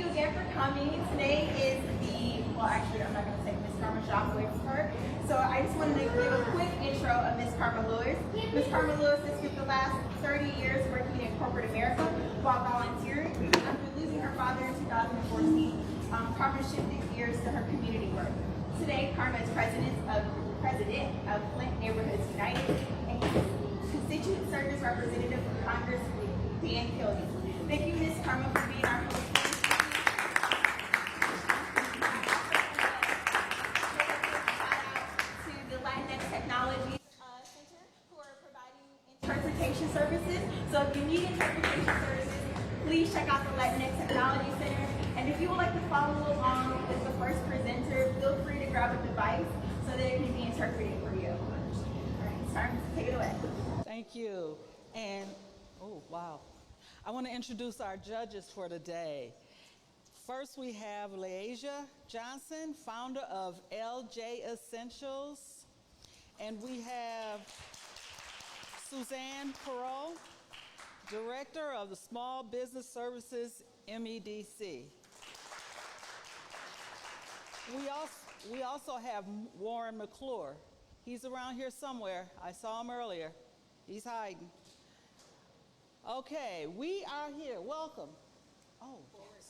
you again for coming. Today is actually, I'm not going to say Miss Karma shop away from her. So I just wanted to give a quick intro of Miss Karma Lewis. Miss Karma Lewis has spent the last 30 years working in corporate America while volunteering. After losing her father in 2014, Karma shifted gears to her community work. Today, Karma is president of Flint Neighborhoods United and constituent service representative for Congress, Dan Kilby. Thank you, Miss Karma, for being our host. Interpretation services. So if you need interpretation services, please check out the Latinx Technology Center. And if you would like to follow along with the first presenter, feel free to grab a device so that it can be interpreted for you. All right, it's time to take it away. Thank you. And, oh, wow. I want to introduce our judges for today. First, we have Leasia Johnson, founder of LJ Essentials. And we have Suzanne Perot, Director of the Small Business Services, MEDC. We also have Warren McClure. He's around here somewhere. I saw him earlier. He's hiding. Okay, we are here. Welcome. Oh, forward,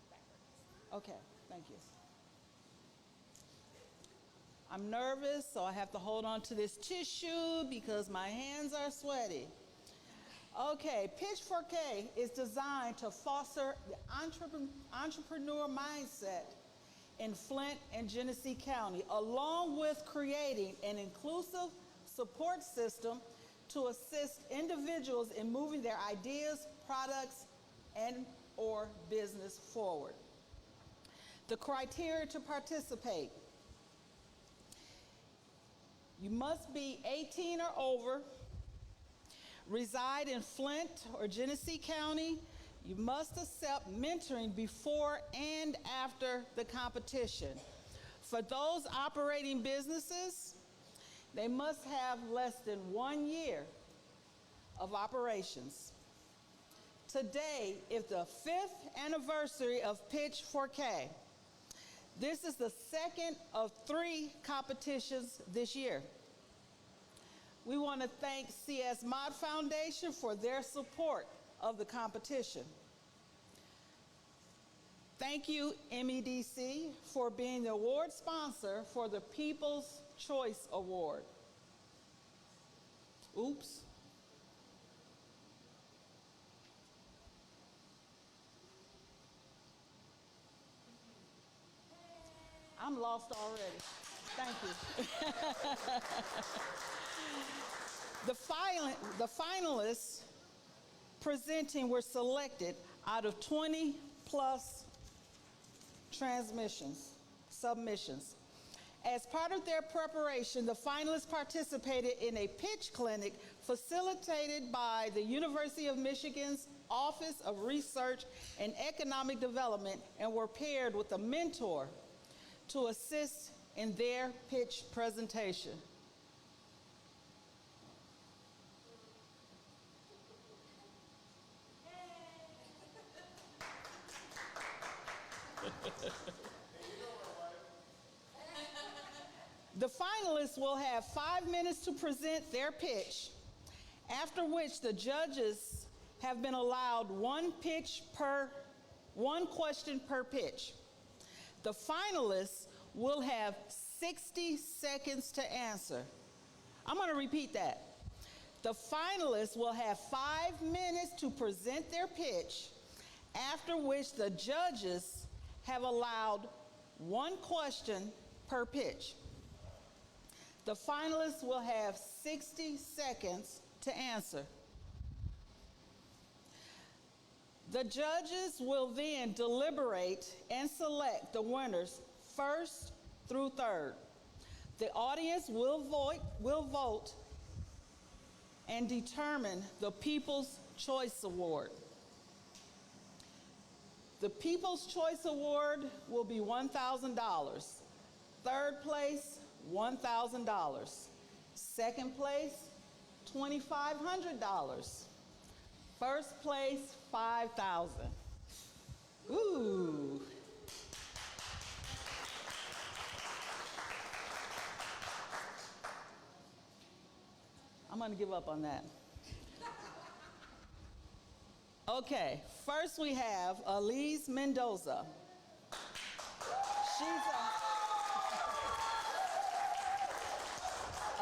backwards. Okay, thank you. I'm nervous, so I have to hold on to this tissue because my hands are sweaty. Okay, Pitch4k is designed to foster the entrepreneur mindset in Flint and Genesee County, along with creating an inclusive support system to assist individuals in moving their ideas, products, and or business forward. The criteria to participate: you must be 18 or over, reside in Flint or Genesee County. You must accept mentoring before and after the competition. For those operating businesses, they must have less than 1 year of operations. Today is the 5th anniversary of Pitch4k. This is the second of 3 competitions this year. We want to thank CS Mod Foundation for their support of the competition. Thank you, MEDC, for being the award sponsor for the People's Choice Award. Oops. I'm lost already. Thank you. The finalists presenting were selected out of 20 plus submissions. As part of their preparation, the finalists participated in a pitch clinic facilitated by the University of Michigan's Office of Research and Economic Development and were paired with a mentor to assist in their pitch presentation. The finalists will have 5 minutes to present their pitch, after which the judges have been allowed one question per pitch. The finalists will have 60 seconds to answer. I'm going to repeat that. The finalists will have 5 minutes to present their pitch, after which the judges have allowed one question per pitch. The finalists will have 60 seconds to answer. The judges will then deliberate and select the winners first through third. The audience will vote and determine the People's Choice Award. The People's Choice Award will be $1,000. Third place, $1,000. Second place, $2,500. First place, $5,000. Ooh. I'm going to give up on that. Okay, first we have Elise Mendoza.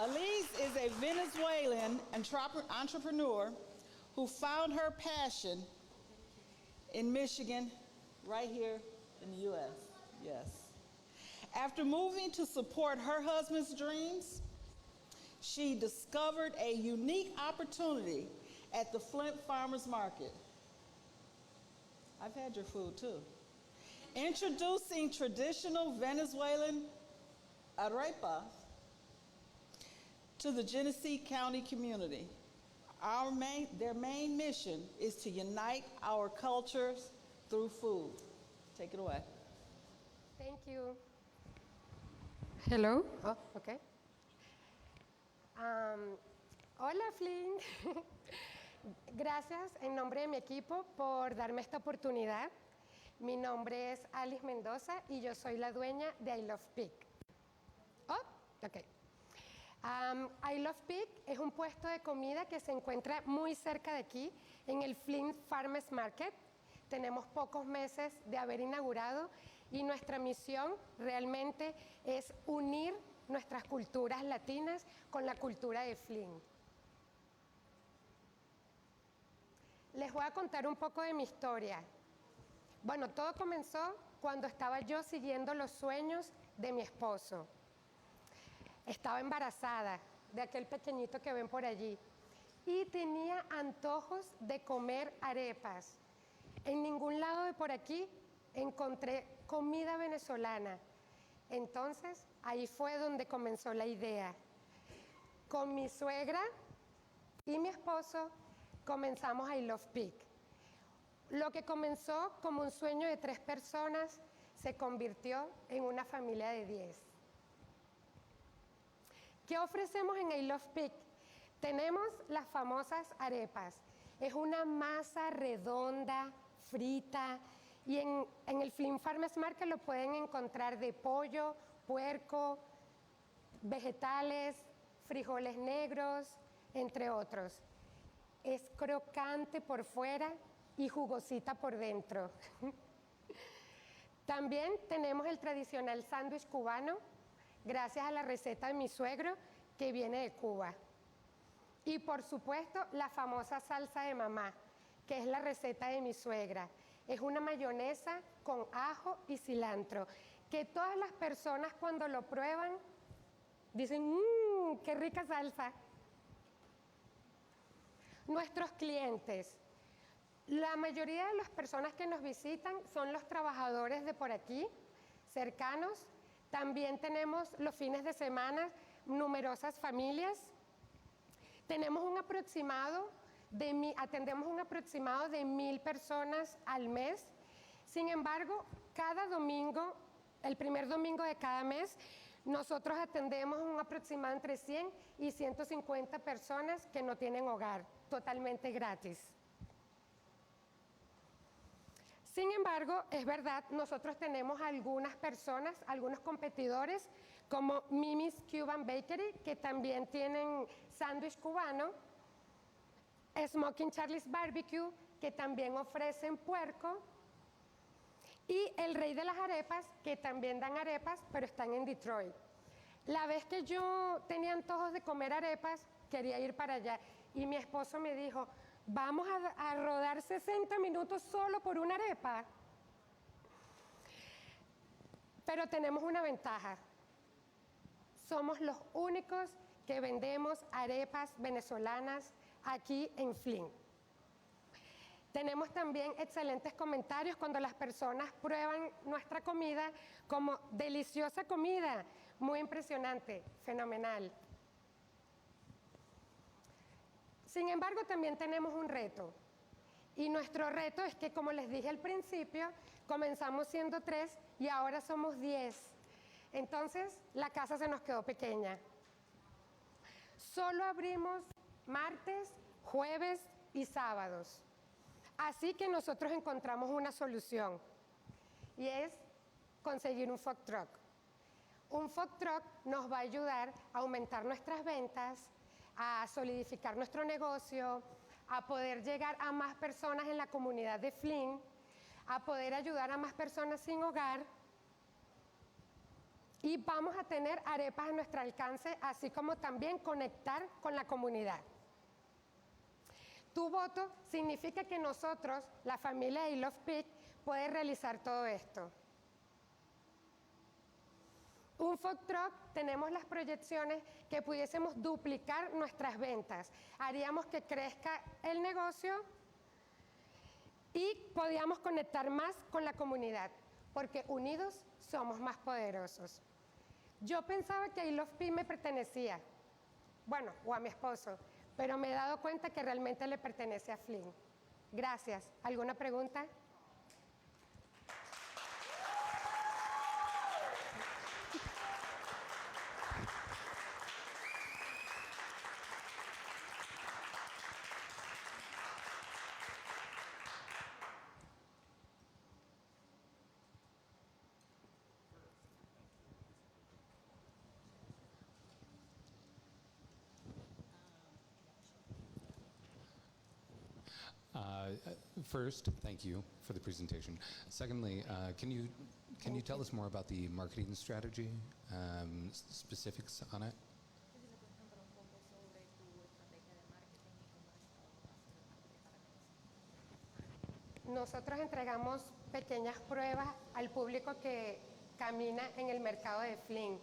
Elise is a Venezuelan entrepreneur who found her passion in Michigan, right here in the U.S. Yes. After moving to support her husband's dreams, she discovered a unique opportunity at the Flint Farmers Market. I've had your food too. Introducing traditional Venezuelan arepas to the Genesee County community. Their main mission is to unite our cultures through food. Take it away. Thank you. Hello. Oh, okay. Hola, Flynn. Gracias en nombre de mi equipo por darme esta oportunidad. Mi nombre es Alice Mendoza y yo soy la dueña de I Love Pig. Oh, ok. I Love Pig es un puesto de comida que se encuentra muy cerca de aquí, en el Flint Farmers Market. Tenemos pocos meses de haber inaugurado y nuestra misión realmente es unir nuestras culturas latinas con la cultura de Flint. Les voy a contar un poco de mi historia. Bueno, todo comenzó cuando estaba yo siguiendo los sueños de mi esposo. Estaba embarazada de aquel pequeñito que ven por allí y tenía antojos de comer arepas. En ningún lado de por aquí encontré comida venezolana. Entonces, ahí fue donde comenzó la idea. Con mi suegra y mi esposo comenzamos I Love Pig. Lo que comenzó como un sueño de 3 personas se convirtió en una familia de 10. ¿Qué ofrecemos en I Love Pig? Tenemos las famosas arepas. Es una masa redonda, frita, y en el Flint Farmers Market lo pueden encontrar de pollo, puerco, vegetales, frijoles negros, entre otros. Es crocante por fuera y jugosita por dentro. También tenemos el tradicional sándwich cubano, gracias a la receta de mi suegro, que viene de Cuba. Y por supuesto, la famosa salsa de mamá, que es la receta de mi suegra. Es una mayonesa con ajo y cilantro, que todas las personas cuando lo prueban dicen, qué rica salsa. Nuestros clientes. La mayoría de las personas que nos visitan son los trabajadores de por aquí, cercanos. También tenemos los fines de semana numerosas familias. Tenemos atendemos un aproximado de 1,000 personas al mes. Sin embargo, cada domingo, el primer domingo de cada mes, nosotros atendemos un aproximado entre 100 y 150 personas que no tienen hogar, totalmente gratis. Sin embargo, es verdad, nosotros tenemos algunas personas, algunos competidores, como Mimi's Cuban Bakery, que también tienen sándwich cubano, Smoking Charlie's Barbecue, que también ofrecen puerco, y el Rey de las Arepas, que también dan arepas, pero están en Detroit. La vez que yo tenía antojos de comer arepas, quería ir para allá, y mi esposo me dijo, vamos a rodar 60 minutos solo por una arepa. Pero tenemos una ventaja. Somos los únicos que vendemos arepas venezolanas aquí en Flint. Tenemos también excelentes comentarios cuando las personas prueban nuestra comida como deliciosa comida, muy impresionante, fenomenal. Sin embargo, también tenemos un reto. Y nuestro reto es que, como les dije al principio, comenzamos siendo 3 y ahora somos 10. Entonces, la casa se nos quedó pequeña. Solo abrimos martes, jueves y sábados. Así que nosotros encontramos una solución. y es conseguir un food truck. Un food truck nos va a ayudar a aumentar nuestras ventas, a solidificar nuestro negocio, a poder llegar a más personas en la comunidad de Flint, a poder ayudar a más personas sin hogar, y vamos a tener arepas a nuestro alcance, así como también conectar con la comunidad. Tu voto significa que nosotros, la familia de I Love Pitch, puede realizar todo esto. Un food truck, tenemos las proyecciones que pudiésemos duplicar nuestras ventas. Haríamos que crezca el negocio y podíamos conectar más con la comunidad, porque unidos somos más poderosos. Yo pensaba que I Love Pitch me pertenecía, bueno, o a mi esposo, pero me he dado cuenta que realmente le pertenece a Flynn. Gracias. ¿Alguna pregunta? First, thank you for the presentation. Secondly, can you tell us more about the marketing strategy, specifics on it? Nosotros entregamos pequeñas pruebas al público que camina en el mercado de Flynn.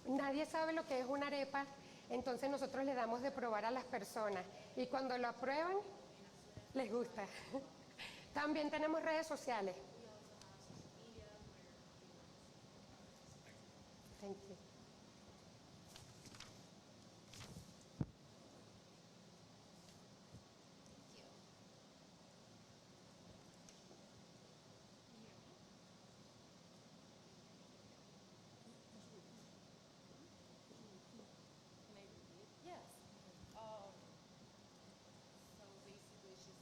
Nadie sabe lo que es una arepa, entonces nosotros le damos de probar a las personas y cuando lo aprueban, les gusta. También tenemos redes sociales. Thank you. Yes. So basically she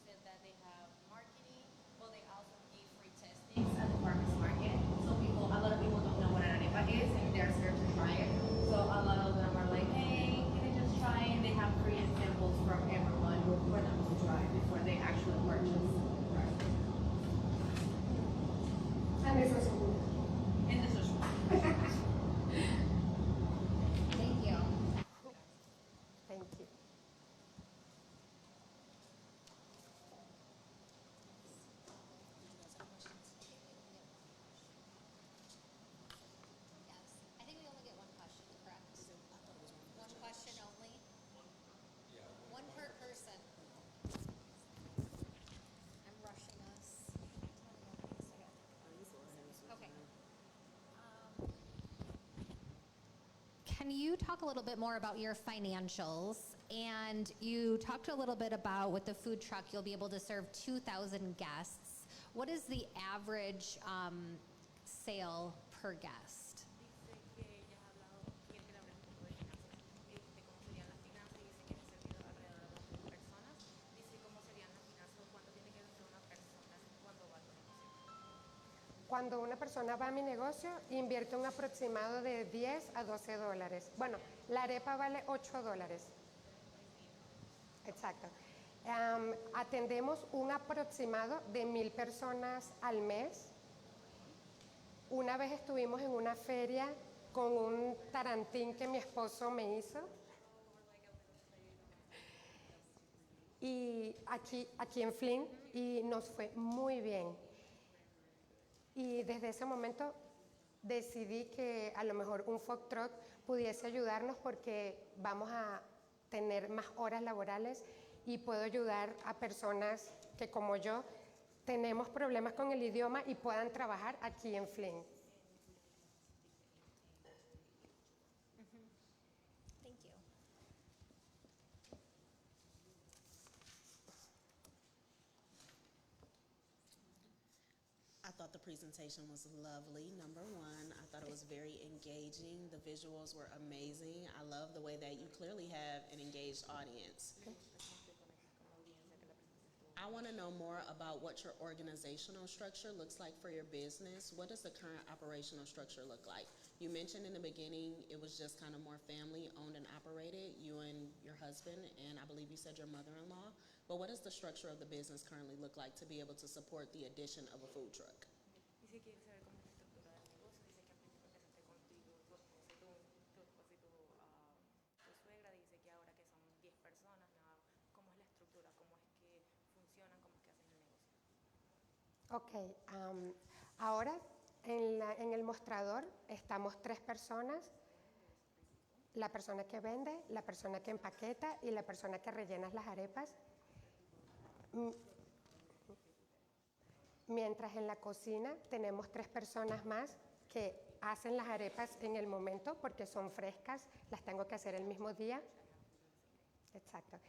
said that they have marketing, but they also give free testing at the farmers market. So a lot of people don't know what an arepa is and they're scared to try it. So a lot of them are like, hey, can I just try it? They have free examples from everyone for them to try before they actually purchase. Right. And this was And this is Thank you. Thank you. Yes. I think we only get one question, correct? One question only? One per person. I'm rushing us. Okay. Can you talk a little bit more about your financials? And you talked a little bit about with the food truck, you'll be able to serve 2,000 guests. What is the average sale per guest? Dice que ella ha hablado, quiere que le hable un poco de finanzas, de cómo serían las finanzas, dice que ha servido alrededor de 2,000 personas, dice cómo serían las finanzas, cuánto tiene que gastar una persona cuando va a tu negocio. Cuando una persona va a mi negocio, invierte un aproximado de 10 a 12 dólares. Bueno, la arepa vale 8 dólares. Exacto. Atendemos un aproximado de 1,000 personas al mes. Una vez estuvimos en una feria con un tarantín que mi esposo me hizo. Y aquí en Flint, y nos fue muy bien. Y desde ese momento decidí que a lo mejor un food truck pudiese ayudarnos porque vamos a tener más horas laborales y puedo ayudar a personas que como yo tenemos problemas con el idioma y puedan trabajar aquí en Flint. Thank you. I thought the presentation was lovely, number one. I thought it was very engaging. The visuals were amazing. I love the way that you clearly have an engaged audience. I want to know more about what your organizational structure looks like for your business. What does the current operational structure look like? You mentioned in the beginning it was just kind of more family owned and operated, you and your husband, and I believe you said your mother-in-law. But what does the structure of the business currently look like to be able to support the addition of a food truck? Dice que quiere saber cómo es la estructura del negocio. Dice que al principio empezaste contigo, tu esposo y tu suegra. Dice que ahora que son 10 personas, nada, ¿cómo es la estructura? ¿Cómo es que funcionan? ¿Cómo es que hacen el negocio? Ok, ahora en el mostrador estamos 3 personas, la persona que vende, la persona que empaqueta y la persona que rellena las arepas. Mientras en la cocina tenemos 3 personas más que hacen las arepas en el momento porque son frescas, las tengo que hacer el mismo día. Exacto.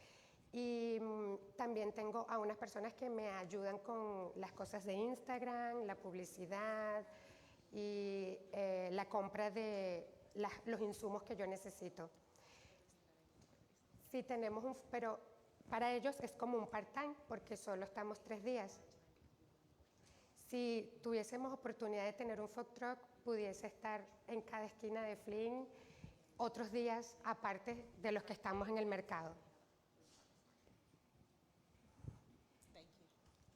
Y también tengo a unas personas que me ayudan con las cosas de Instagram, la publicidad y la compra de los insumos que yo necesito. Sí tenemos pero para ellos es como un part-time porque solo estamos 3 días. Si tuviésemos oportunidad de tener un food truck, pudiese estar en cada esquina de Flint otros días aparte de los que estamos en el mercado.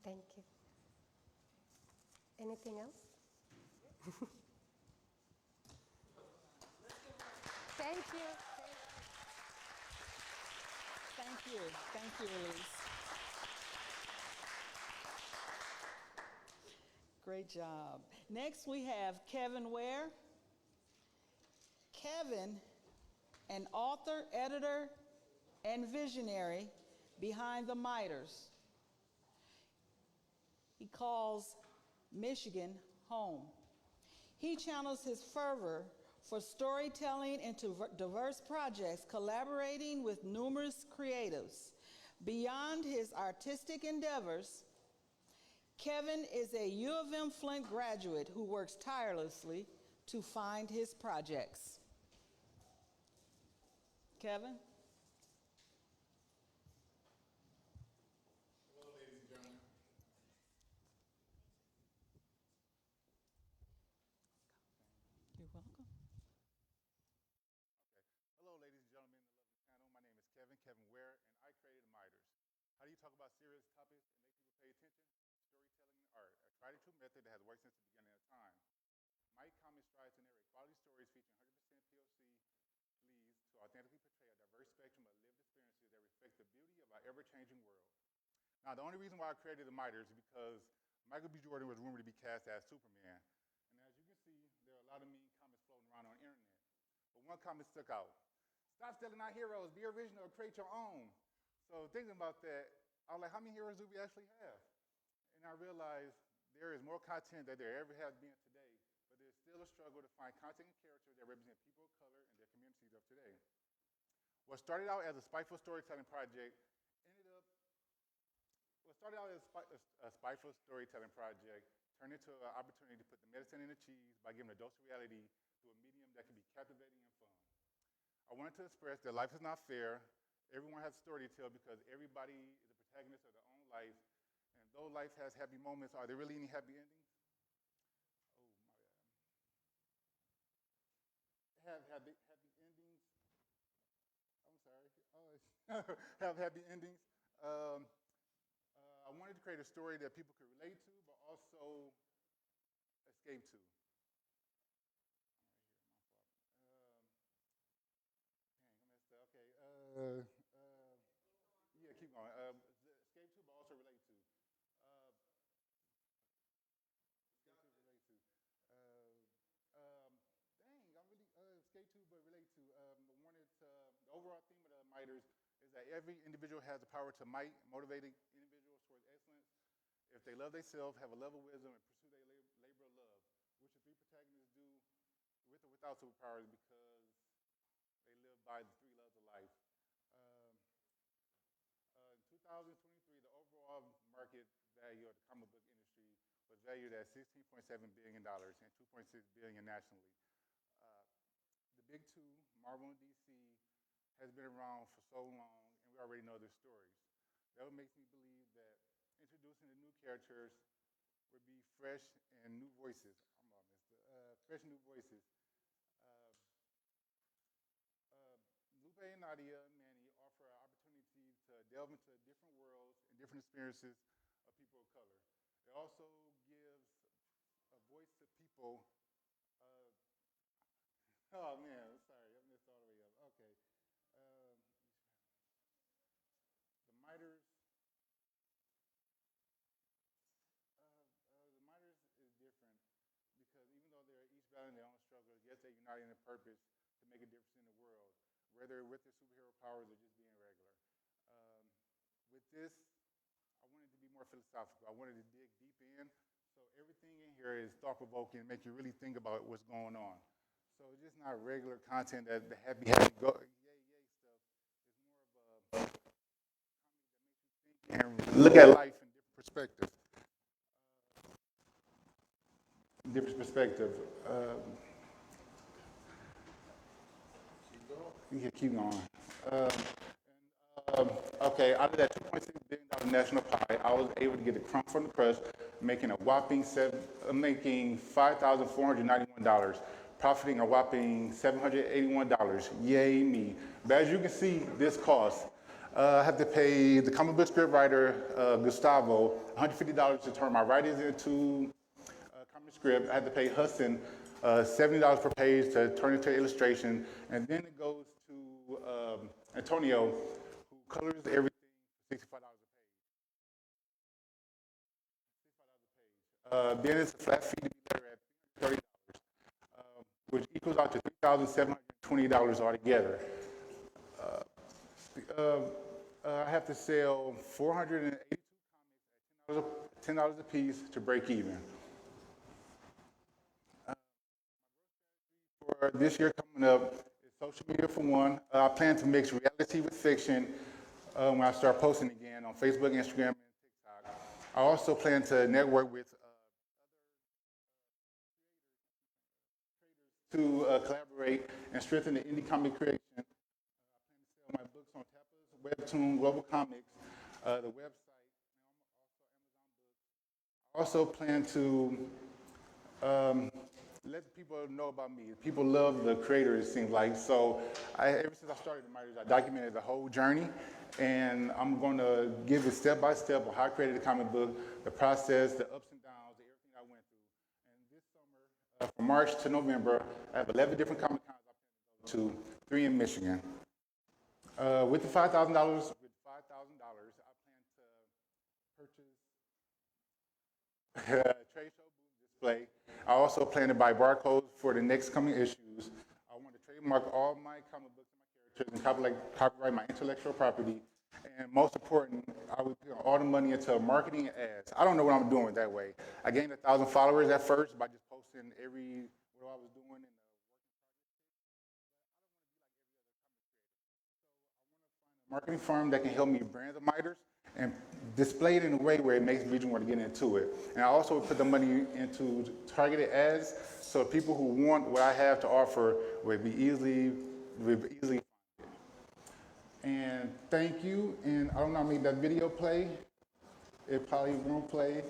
Thank you. Anything else? Thank you. Thank you. Thank you, Elise. Great job. Next, we have Kevin Ware. Kevin, an author, editor, and visionary behind the Miters. He calls Michigan home. He channels his fervor for storytelling into diverse projects, collaborating with numerous creatives. Beyond his artistic endeavors, Kevin is a U of M Flint graduate who works tirelessly to find his projects. Kevin? Hello, ladies and gentlemen. You're welcome. Hello, ladies and gentlemen in the lovely panel. My name is Kevin Ware, and I created the Miters. How do you talk about serious topics and make people pay attention? Storytelling and art, a tried and true method that has worked since the beginning of time. My comic strives to narrate quality stories featuring 100% POC leads to authentically portray a diverse spectrum of lived experiences that reflect the beauty of our ever-changing world. Now, the only reason why I created the Miters is because Michael B. Jordan was rumored to be cast as Superman. And as you can see, there are a lot of mean comments floating around on the internet. But one comment stuck out. Stop stealing our heroes, be original, create your own. So thinking about that, I was like, how many heroes do we actually have? And I realized there is more content than there ever has been today, but there's still a struggle to find content and characters that represent people of color and their communities of today. What started out as a spiteful storytelling project turned into an opportunity to put the medicine in the cheese by giving a dose of reality through a medium that can be captivating and fun. I wanted to express that life is not fair. Everyone has a story to tell because everybody is the protagonist of their own life. And though life has happy moments, are there really any happy endings? Have happy endings? I'm sorry. Have happy endings. I wanted to create a story that people could relate to, but also escape to. Yeah, keep going. Escape to, but also relate to. Escape to, but relate to. The overall theme of the Miters is that every individual has the power to motivate individuals towards excellence if they love themselves, have a level of wisdom, and pursue their labor of love, which the 3 protagonists do with or without superpowers because they live by the 3 loves of life. In 2023, the overall market value of the comic book industry was valued at $16.7 billion and $2.6 billion nationally. The big 2, Marvel and DC, has been around for so long, and we already know their stories. That what makes me believe that introducing the new characters would be fresh and new voices. Fresh new voices. Uh, Lupe and Nadia Manny offer an opportunity to delve into different worlds and different experiences of people of color. It also gives a voice to people. Uh, oh man, sorry, I missed all the way up. Okay. Um, the miters. The miters is different because even though they're each battling their own struggles, yes, they're united in a purpose to make a difference in the world, whether with their superhero powers or just being regular. Um, with this, I wanted to be more philosophical. I wanted to dig deep in, so everything in here is thought-provoking, make you really think about what's going on. So it's just not regular content that the happy, happy, go, yay, yay stuff. It's more of a and look at life in different perspectives. Different perspective. You can keep going. Okay, out of that $2.6 billion national pie, I was able to get a crumb from the crust, making a whopping making $5,491, profiting a whopping $781. Yay me! But as you can see, this costs. I have to pay the comic book script writer Gustavo $150 to turn my writings into comic script. I had to pay Hudson $70 per page to turn it to illustration, and then it goes to Antonio, who colors everything for $65 a page. Then it's a flat fee to be there at $30, which equals out to $3,720 altogether. I have to sell 482 comics at $10 a piece to break even. For this year coming up is social media for one. I plan to mix reality with fiction when I start posting again on Facebook, Instagram, and TikTok. I also plan to network with to collaborate and strengthen the indie comic creation. I plan to sell my books on Tapas, Webtoon, Global Comics, the website, and also Amazon Books. I also plan to let people know about me. People love the creator, it seems like. So ever since I started the Miters, I documented the whole journey, and I'm going to give it step by step on how I created the comic book, the process, the ups and downs, everything I went through. And this summer, from March to November, I have 11 different Comic Cons I plan to go to, 3 in Michigan. With the $5,000, I plan to purchase trade show booth display. I also plan to buy barcodes for the next coming issues. I want to trademark all my comic books and my characters and copyright my intellectual property. And most important, I would put all the money into marketing and ads. I don't know what I'm doing that way. I gained 1,000 followers at first by just posting what I was doing in a marketing firm that can help me brand the miters and display it in a way where it makes people want to get into it. And I also put the money into targeted ads so people who want what I have to offer would be easily find it. And thank you. And I don't know how to make that video play. It probably won't play.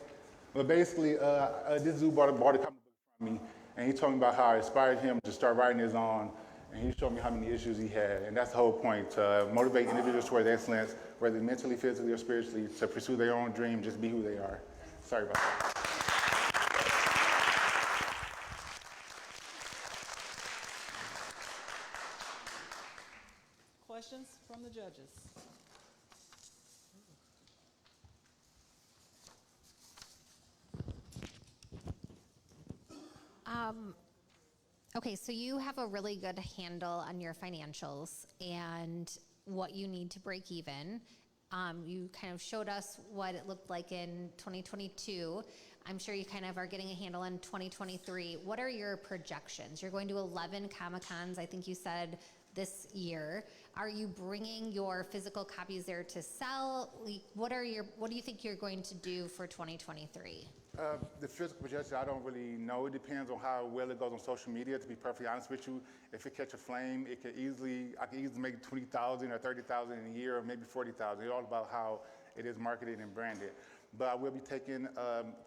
But basically, this dude bought a comic book from me, and he told me about how I inspired him to start writing his own. And he showed me how many issues he had. And that's the whole point, to motivate individuals towards excellence, whether mentally, physically, or spiritually, to pursue their own dream, just be who they are. Sorry about that. Questions from the judges? Okay, so you have a really good handle on your financials and what you need to break even. You kind of showed us what it looked like in 2022. I'm sure you kind of are getting a handle on 2023. What are your projections? You're going to 11 Comic-Cons, I think you said, this year. Are you bringing your physical copies there to sell? What do you think you're going to do for 2023? The physical projection, I don't really know. It depends on how well it goes on social media, to be perfectly honest with you. If it catch a flame, I could easily make 20,000 or 30,000 in a year, or maybe 40,000. It's all about how it is marketed and branded. But I will be taking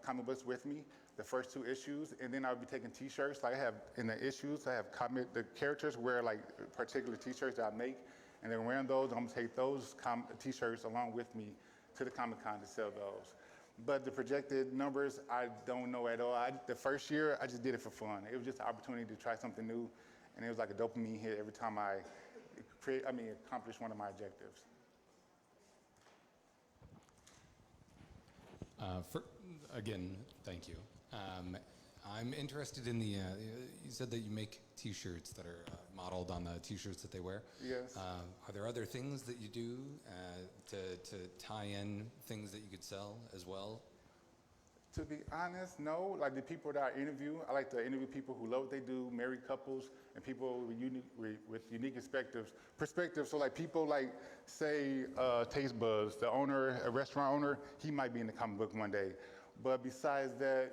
comic books with me, the first 2 issues, and then I'll be taking T-shirts. Like I have in the issues, I have the characters wear like particular T-shirts that I make, and then wearing those, I'm gonna take those T-shirts along with me to the Comic-Con to sell those. But the projected numbers, I don't know at all. The first year, I just did it for fun. It was just an opportunity to try something new, and it was like a dopamine hit every time I accomplish one of my objectives. Again, thank you. I'm interested in the, you said that you make T-shirts that are modeled on the T-shirts that they wear. Yes. Are there other things that you do to tie in things that you could sell as well? To be honest, no. Like the people that I interview, I like to interview people who love what they do, married couples, and people with unique perspectives. So like people like, say, Taste Buds, the owner, a restaurant owner, he might be in the comic book one day. But besides that,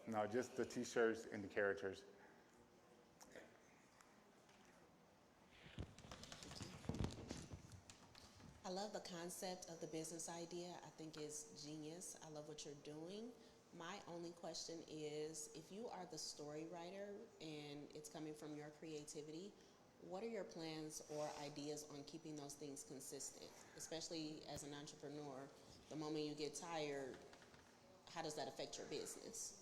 no, just the T-shirts and the characters. I love the concept of the business idea. I think it's genius. I love what you're doing. My only question is, if you are the story writer and it's coming from your creativity, what are your plans or ideas on keeping those things consistent? Especially as an entrepreneur, the moment you get tired, how does that affect your business?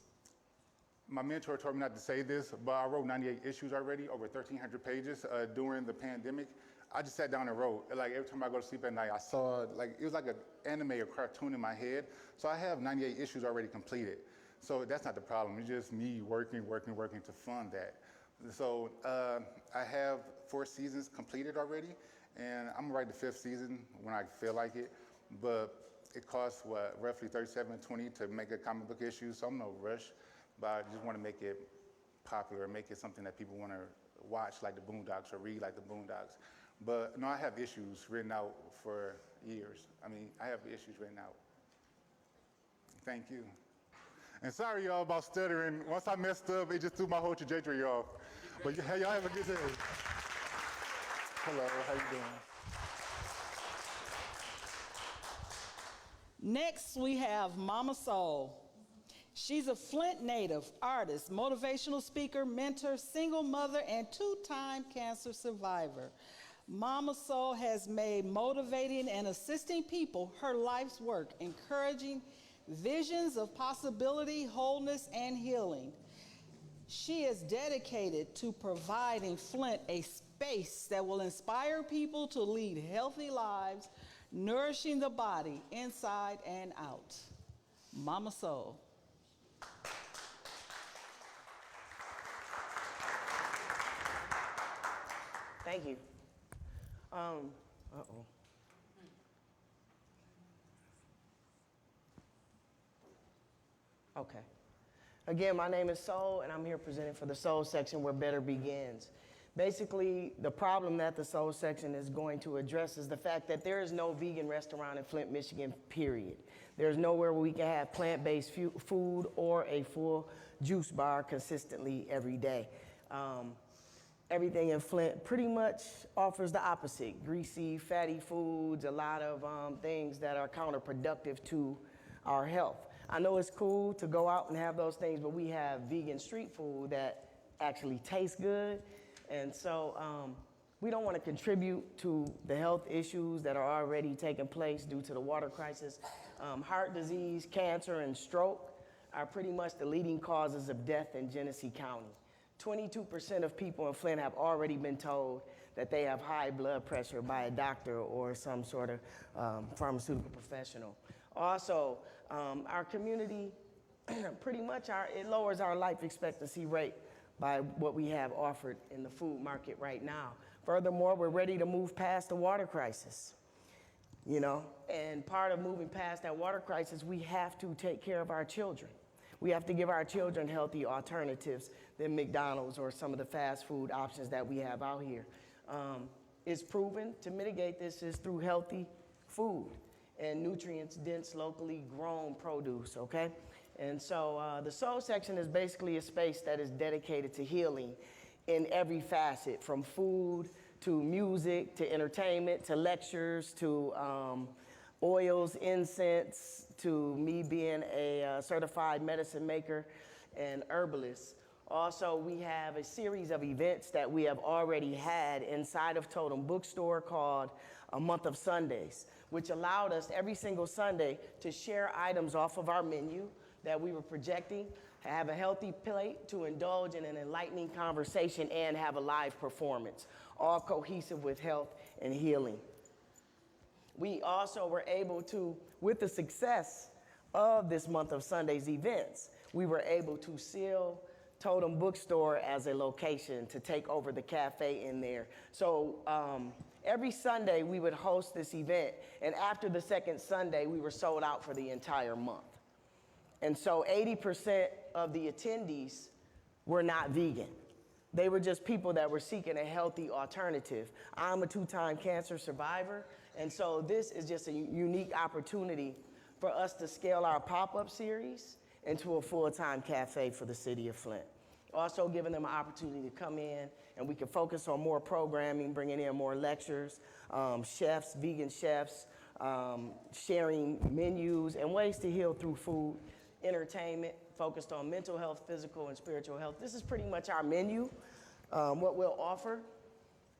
My mentor told me not to say this, but I wrote 98 issues already, over 1,300 pages during the pandemic. I just sat down and wrote. Like every time I go to sleep at night, I saw, like, it was like an anime or cartoon in my head. So I have 98 issues already completed. So that's not the problem. It's just me working to fund that. So I have 4 seasons completed already, and I'm gonna write the 5th season when I feel like it. But it costs, what, roughly $37.20 to make a comic book issue, so I'm no rush. But I just want to make it popular, make it something that people want to watch like the Boondocks or read like the Boondocks. But no, I have issues written out for years. I mean, I have issues written out. Thank you. And sorry, y'all, about stuttering. Once I messed up, it just threw my whole trajectory off. But hey, y'all have a good day. Hello, how you doing? Next, we have Mama Soul. She's a Flint native, artist, motivational speaker, mentor, single mother, and 2-time cancer survivor. Mama Soul has made motivating and assisting people her life's work, encouraging visions of possibility, wholeness, and healing. She is dedicated to providing Flint a space that will inspire people to lead healthy lives, nourishing the body inside and out. Mama Soul. Thank you. Okay. Again, my name is Soul, and I'm here presenting for the Soul section where better begins. Basically, the problem that the Soul section is going to address is the fact that there is no vegan restaurant in Flint, Michigan, period. There's nowhere where we can have plant-based food or a full juice bar consistently every day. Everything in Flint pretty much offers the opposite. Greasy, fatty foods, a lot of things that are counterproductive to our health. I know it's cool to go out and have those things, but we have vegan street food that actually tastes good. And so we don't want to contribute to the health issues that are already taking place due to the water crisis. Heart disease, cancer, and stroke are pretty much the leading causes of death in Genesee County. 22% of people in Flint have already been told that they have high blood pressure by a doctor or some sort of pharmaceutical professional. Also, our community, pretty much it lowers our life expectancy rate by what we have offered in the food market right now. Furthermore, we're ready to move past the water crisis, you know? And part of moving past that water crisis, we have to take care of our children. We have to give our children healthy alternatives than McDonald's or some of the fast food options that we have out here. It's proven to mitigate this is through healthy food and nutrients-dense, locally grown produce, okay? And so the Soul section is basically a space that is dedicated to healing in every facet, from food to music to entertainment to lectures to oils, incense, to me being a certified medicine maker and herbalist. Also, we have a series of events that we have already had inside of Totem Bookstore called A Month of Sundays, which allowed us every single Sunday to share items off of our menu that we were projecting, have a healthy plate to indulge in an enlightening conversation, and have a live performance, all cohesive with health and healing. We also were able to, with the success of this Month of Sundays events, we were able to seal Totem Bookstore as a location to take over the cafe in there. So every Sunday we would host this event, and after the second Sunday, we were sold out for the entire month. And so 80% of the attendees were not vegan. They were just people that were seeking a healthy alternative. I'm a 2-time cancer survivor, and so this is just a unique opportunity for us to scale our pop-up series into a full-time cafe for the city of Flint. Also giving them an opportunity to come in and we can focus on more programming, bringing in more lectures, chefs, vegan chefs, sharing menus and ways to heal through food, entertainment, focused on mental health, physical, and spiritual health. This is pretty much our menu, what we'll offer.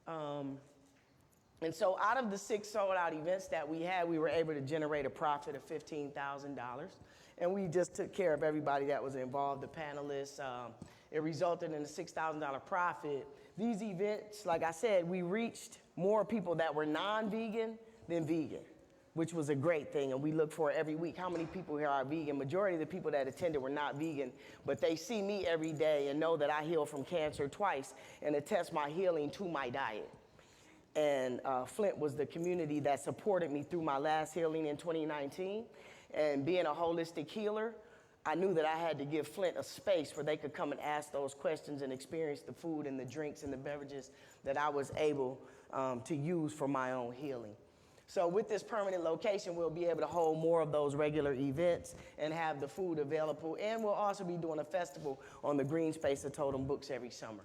And so out of the 6 sold-out events that we had, we were able to generate a profit of $15,000. And we just took care of everybody that was involved, the panelists. It resulted in a $6,000 profit. These events, like I said, we reached more people that were non-vegan than vegan, which was a great thing, and we look for it every week. How many people here are vegan? Majority of the people that attended were not vegan, but they see me every day and know that I heal from cancer twice and attest my healing to my diet. And Flint was the community that supported me through my last healing in 2019. And being a holistic healer, I knew that I had to give Flint a space where they could come and ask those questions and experience the food and the drinks and the beverages that I was able to use for my own healing. So with this permanent location, we'll be able to hold more of those regular events and have the food available. And we'll also be doing a festival on the green space of Totem Books every summer.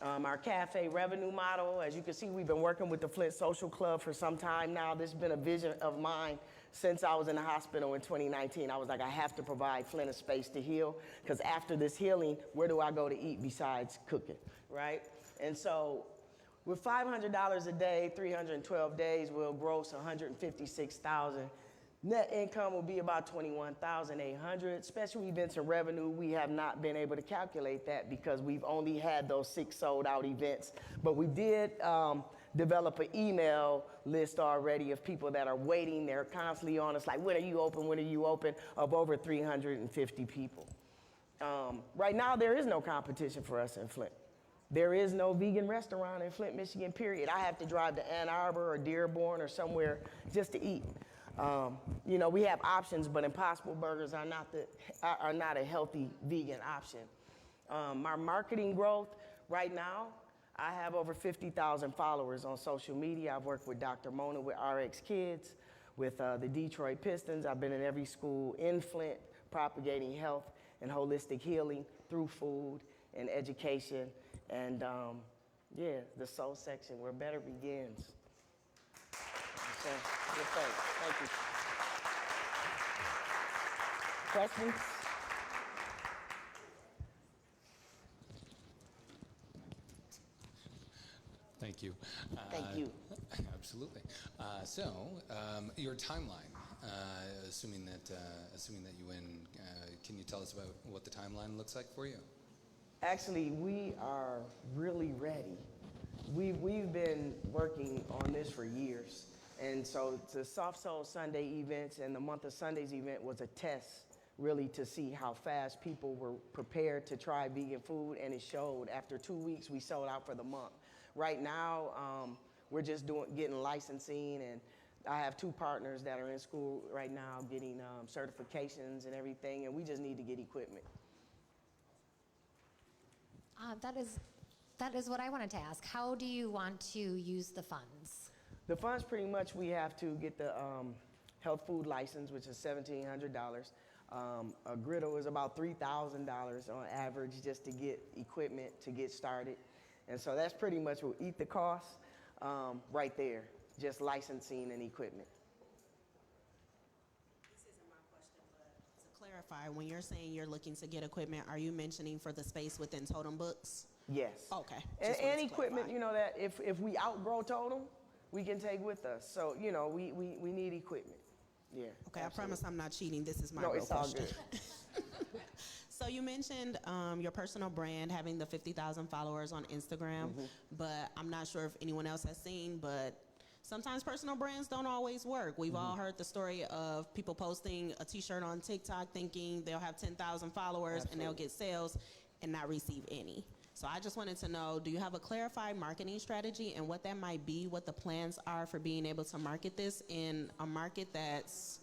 Our cafe revenue model, as you can see, we've been working with the Flint Social Club for some time now. This has been a vision of mine since I was in the hospital in 2019. I was like, I have to provide Flint a space to heal, because after this healing, where do I go to eat besides cooking, right? And so with $500 a day, 312 days, we'll gross $156,000. Net income will be about $21,800. Special events and revenue, we have not been able to calculate that because we've only had those 6 sold out events. But we did develop an email list already of people that are waiting. They're constantly on us like, when are you open, when are you open, of over 350 people. Right now, there is no competition for us in Flint. There is no vegan restaurant in Flint, Michigan, period. I have to drive to Ann Arbor or Dearborn or somewhere just to eat. You know, we have options, but Impossible Burgers are not a healthy vegan option. Our marketing growth right now, I have over 50,000 followers on social media. I've worked with Dr. Mona with RX Kids, with the Detroit Pistons. I've been in every school in Flint propagating health and holistic healing through food and education. And yeah, the soul section where better begins. Okay. Good thing. Thank you. Questions? Thank you. Thank you. Absolutely. So, your timeline, assuming that you win, can you tell us about what the timeline looks like for you? Actually, we are really ready. We've been working on this for years. And so the Soft Soul Sunday events and the Month of Sundays event was a test really to see how fast people were prepared to try vegan food, and it showed. After 2 weeks, we sold out for the month. Right now, we're just getting licensing, and I have 2 partners that are in school right now getting certifications and everything, and we just need to get equipment. That is what I wanted to ask. How do you want to use the funds? The funds, pretty much, we have to get the health food license, which is $1,700. A griddle is about $3,000 on average just to get equipment to get started. And so that's pretty much what eat the cost right there, just licensing and equipment. clarify, when you're saying you're looking to get equipment, are you mentioning for the space within Totem Books? Yes. Okay. And, Just wanted and to equipment, clarify. you know, that if we outgrow Totem, we can take with us. So, you know, we need equipment. Yeah. Okay, absolutely. I promise I'm not cheating. This is my No, real it's all question. good. So you mentioned your personal brand having the 50,000 followers on Instagram, but I'm not sure if anyone else has seen, but sometimes personal brands don't always work. We've all heard the story of people posting a t-shirt on TikTok thinking they'll have 10,000 followers and they'll get sales and not receive any. So I just wanted to know, do you have a clarified marketing strategy and what that might be, what the plans are for being able to market this in a market that's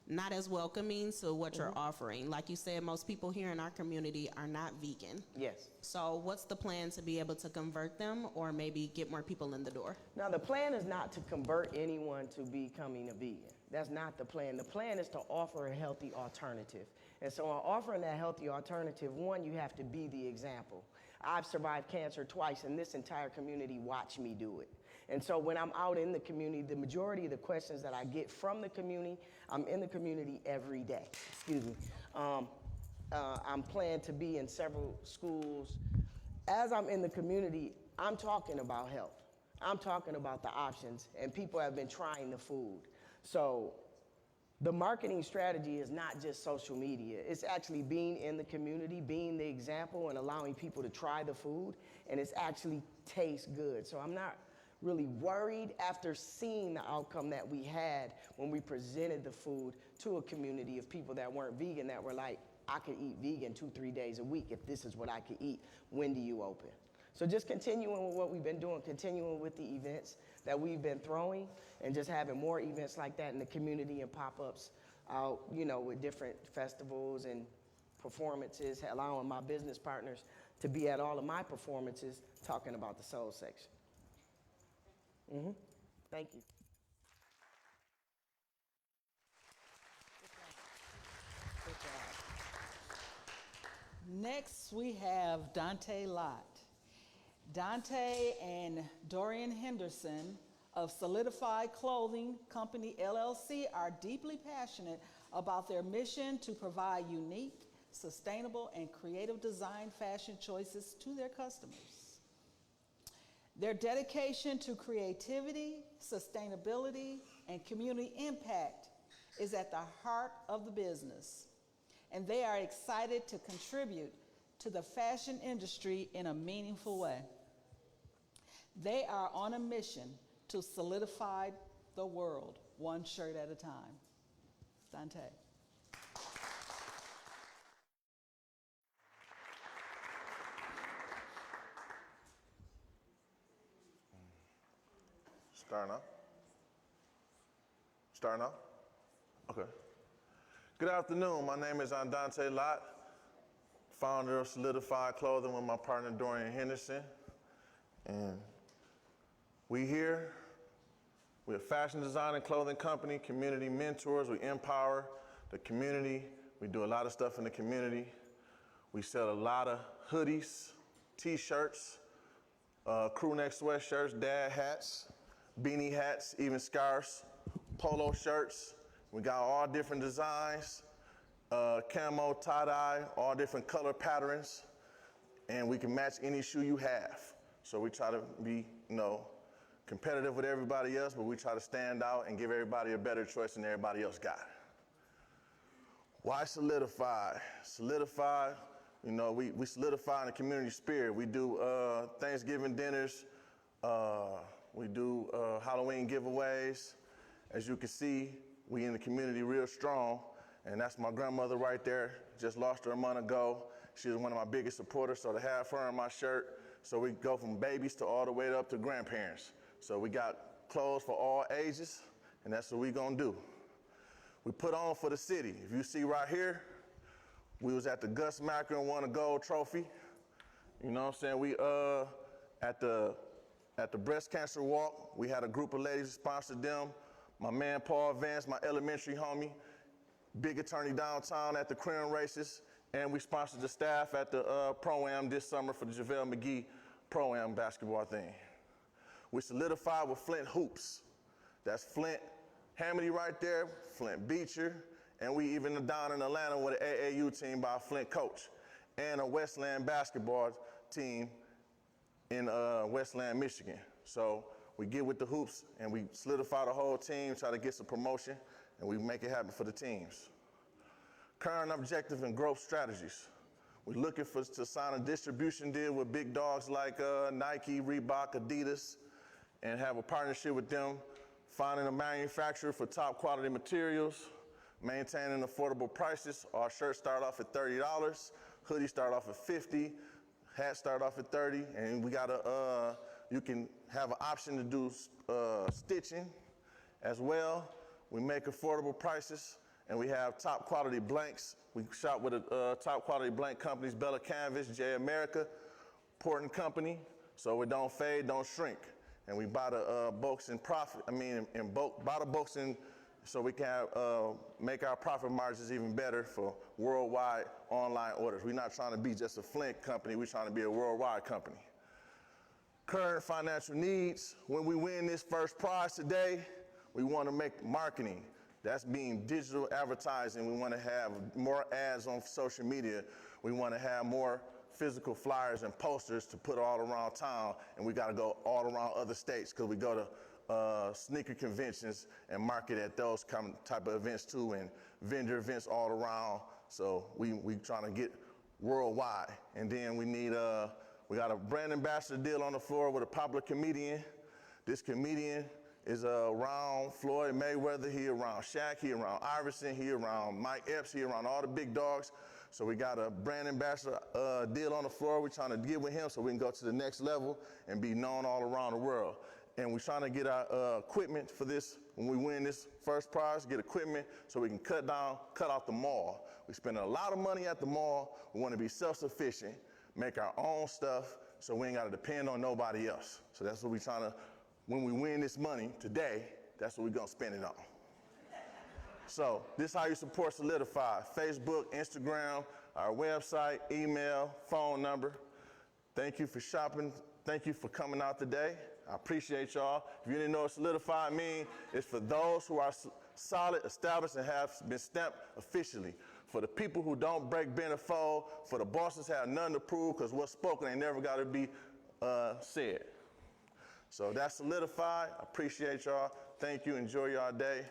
not as welcoming to what you're offering? Like you said, most people here in our community are not vegan. Yes. So what's the plan to be able to convert them or maybe get more people in the door? Now, the plan is not to convert anyone to becoming a vegan. That's not the plan. The plan is to offer a healthy alternative. And so in offering that healthy alternative, one, you have to be the example. I've survived cancer twice, and this entire community watched me do it. And so when I'm out in the community, the majority of the questions that I get from the community, I'm in the community every day. Excuse me. I'm planning to be in several schools. As I'm in the community, I'm talking about health. I'm talking about the options, and people have been trying the food. So the marketing strategy is not just social media. It's actually being in the community, being the example, and allowing people to try the food, and it's actually tastes good. So I'm not really worried after seeing the outcome that we had when we presented the food to a community of people that weren't vegan, that were like, I could eat vegan 2-3 days a week if this is what I could eat. When do you open? So just continuing with what we've been doing, continuing with the events that we've been throwing, and just having more events like that in the community and pop-ups out, you know, with different festivals and performances, allowing my business partners to be at all of my performances talking about the soul section. Thank you. Good job. Next, we have Dante Lott. Dante and Dorian Henderson of Solidified Clothing Company, LLC, are deeply passionate about their mission to provide unique, sustainable, and creative design fashion choices to their customers. Their dedication to creativity, sustainability, and community impact is at the heart of the business, and they are excited to contribute to the fashion industry in a meaningful way. They are on a mission to solidify the world, one shirt at a time. Dante. Starting off? Okay. Good afternoon. My name is Dante Lott, founder of Solidified Clothing with my partner Dorian Henderson. And we're a fashion design and clothing company, community mentors. We empower the community. We do a lot of stuff in the community. We sell a lot of hoodies, t-shirts, crew neck sweatshirts, dad hats, beanie hats, even scarves, polo shirts. We got all different designs, camo, tie-dye, all different color patterns, and we can match any shoe you have. So we try to be, competitive with everybody else, but we try to stand out and give everybody a better choice than everybody else got. Why Solidify? Solidify, we solidify in the community spirit. We do Thanksgiving dinners, we do Halloween giveaways. As you can see, we in the community real strong, and that's my grandmother right there. Just lost her a month ago. She was one of my biggest supporters, so to have her in my shirt, so we go from babies to all the way up to grandparents. So we got clothes for all ages, and that's what we gonna do. We put on for the city. If you see right here, we was at the Gus Macker and won a gold trophy. You know what I'm saying? We at the breast cancer walk, we had a group of ladies who sponsored them. My man Paul Vance, my elementary homie, big attorney downtown at the Crown races, and we sponsored the staff at the Pro-Am this summer for the JaVale McGee Pro-Am basketball thing. We solidified with Flint hoops. That's Flint Hamity right there, Flint Beecher, And we even down in Atlanta with an AAU team by a Flint coach and a Westland basketball team in Westland, Michigan. So we get with the hoops and we solidify the whole team, try to get some promotion, and we make it happen for the teams. Current objective and growth strategies. We're looking to sign a distribution deal with big dogs like Nike, Reebok, Adidas, and have a partnership with them, finding a manufacturer for top quality materials, maintaining affordable prices. Our shirts start off at $30, hoodies start off at $50, hats start off at $30, and we got you can have an option to do stitching as well. We make affordable prices, and we have top quality blanks. We shop with top quality blank companies, Bella Canvas, J America, Portland Company, so it don't fade, don't shrink. And we buy the bulks in profit, in bulk, buy the bulks in so we can make our profit margins even better for worldwide online orders. We're not trying to be just a Flint company, we're trying to be a worldwide company. Current financial needs, when we win this first prize today, we want to make marketing. That's being digital advertising. We want to have more ads on social media. We want to have more physical flyers and posters to put all around town, and we got to go all around other states because we go to sneaker conventions and market at those type of events too, and vendor events all around. So we trying to get worldwide. And then we got a brand ambassador deal on the floor with a popular comedian. This comedian is around Floyd Mayweather, he around Shaq, he around Iverson, he around Mike Epps, he around all the big dogs. So we got a brand ambassador deal on the floor. We're trying to get with him so we can go to the next level and be known all around the world. And we're trying to get our equipment for this. When we win this first prize, get equipment so we can cut out the mall. We spend a lot of money at the mall. We want to be self-sufficient, make our own stuff so we ain't got to depend on nobody else. So that's what we're trying to, when we win this money today, that's what we're going to spend it on. So this is how you support Solidify. Facebook, Instagram, our website, email, phone number. Thank you for shopping. Thank you for coming out today. I appreciate y'all. If you didn't know what Solidify means, it's for those who are solid, established, and have been stamped officially. For the people who don't break, bend, or fold, for the bosses have nothing to prove because what's spoken ain't never got to be said. So that's Solidified. I appreciate y'all. Thank you. Enjoy y'all day.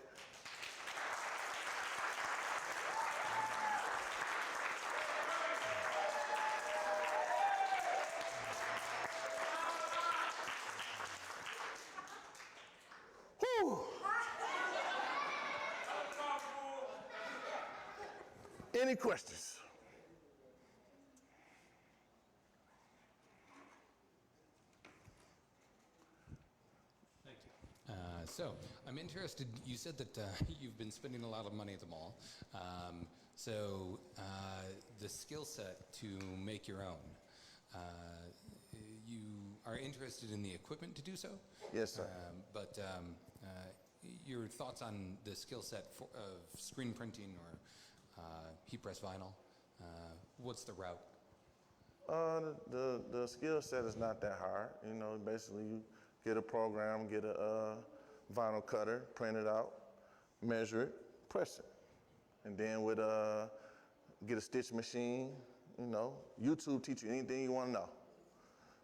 Whew. Any questions? So I'm interested, you said that you've been spending a lot of money at the mall. So the skill set to make your own, you are interested in the equipment to do so? Yes, sir. But your thoughts on the skill set of screen printing or heat press vinyl? What's the route? The skill set is not that hard. You know, basically you get a program, get a vinyl cutter, print it out, measure it, press it. And then with get a stitch machine, you know, YouTube teach you anything you want to know.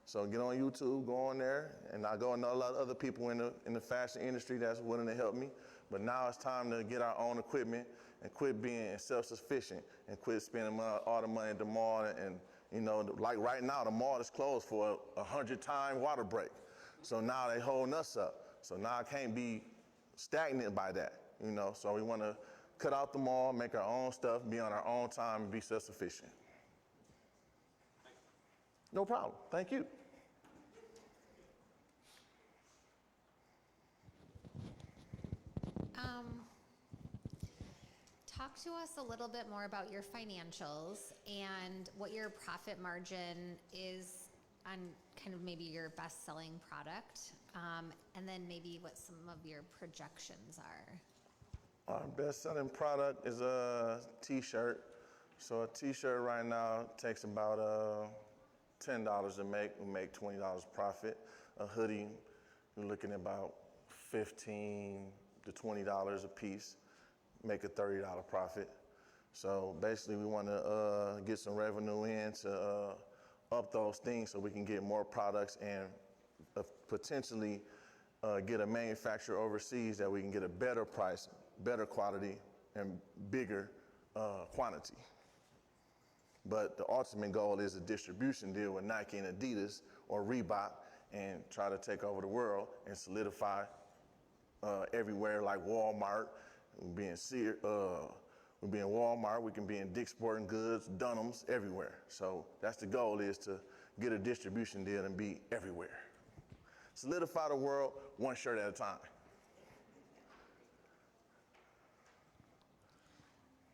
So get on YouTube, go on there, and I go and know a lot of other people in the fashion industry that's willing to help me. But now it's time to get our own equipment and quit being self-sufficient and quit spending all the money at the mall. And you know, like right now, the mall is closed for a 100-time water break. So now they holding us up. So now I can't be stagnant by that, you know. So we want to cut out the mall, make our own stuff, be on our own time, and be self-sufficient. No problem. Thank you. Talk to us a little bit more about your financials and what your profit margin is on kind of maybe your best-selling product, and then maybe what some of your projections are. Our best-selling product is a T-shirt. So a T-shirt right now takes about $10 to make. We make $20 profit. A hoodie, we're looking at about $15 to $20 a piece. make a $30 profit. So basically we want to get some revenue in to up those things so we can get more products and potentially get a manufacturer overseas that we can get a better price, better quality, and bigger quantity. But the ultimate goal is a distribution deal with Nike and Adidas or Reebok and try to take over the world and solidify everywhere like Walmart. We be in Walmart, we can be in Dick's Sporting Goods, Dunham's, everywhere. So that's the goal, is to get a distribution deal and be everywhere. Solidify the world one shirt at a time.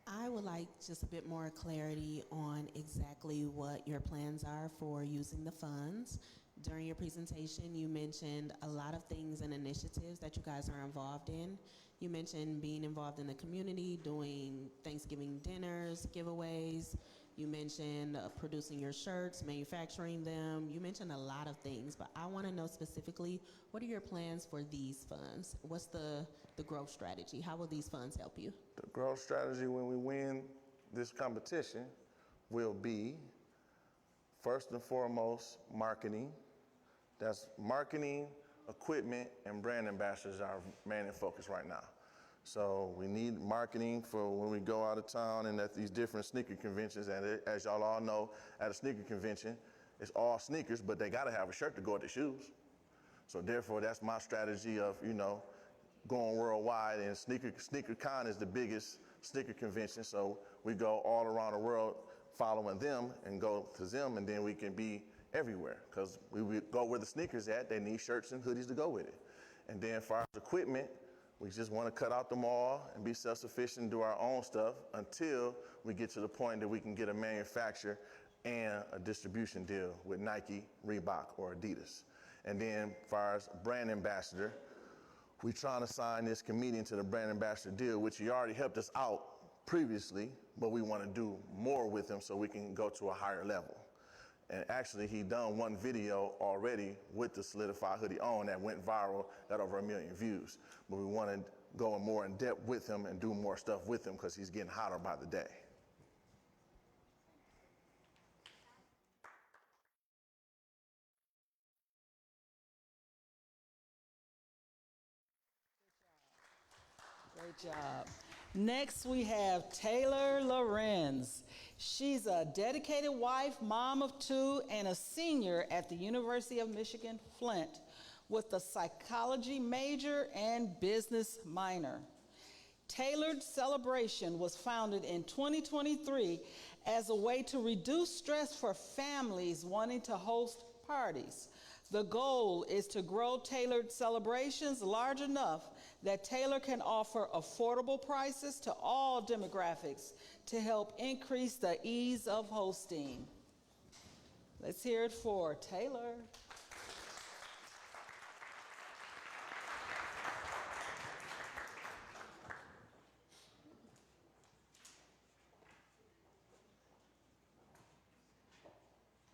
I would like just a bit more clarity on exactly what your plans are for using the funds. During your presentation, you mentioned a lot of things and initiatives that you guys are involved in. You mentioned being involved in the community, doing Thanksgiving dinners, giveaways. You mentioned producing your shirts, manufacturing them. You mentioned a lot of things, but I want to know specifically, what are your plans for these funds? What's the growth strategy? How will these funds help you? The growth strategy when we win this competition will be, first and foremost, marketing. That's marketing, equipment, and brand ambassadors are our main focus right now. So we need marketing for when we go out of town and at these different sneaker conventions. And as y'all all know, at a sneaker convention, it's all sneakers, but they gotta have a shirt to go with the shoes. So therefore, that's my strategy of, going worldwide, and SneakerCon is the biggest sneaker convention. So we go all around the world following them and go to them, and then we can be everywhere, because we go where the sneakers at. They need shirts and hoodies to go with it. And then for our equipment, we just want to cut out the mall and be self-sufficient and do our own stuff until we get to the point that we can get a manufacturer and a distribution deal with Nike, Reebok, or Adidas. And then as far as brand ambassador, we're trying to sign this comedian to the brand ambassador deal, which he already helped us out previously, but we want to do more with him so we can go to a higher level. And actually, he done one video already with the Solidify hoodie on that went viral, got over 1 million views. But we want to go more in depth with him and do more stuff with him because he's getting hotter by the day. Great job. Next, we have Taylor Lorenz. She's a dedicated wife, mom of 2, and a senior at the University of Michigan, Flint, with a psychology major and business minor. Tailored Celebration was founded in 2023 as a way to reduce stress for families wanting to host parties. The goal is to grow tailored celebrations large enough that Taylor can offer affordable prices to all demographics to help increase the ease of hosting. Let's hear it for Taylor.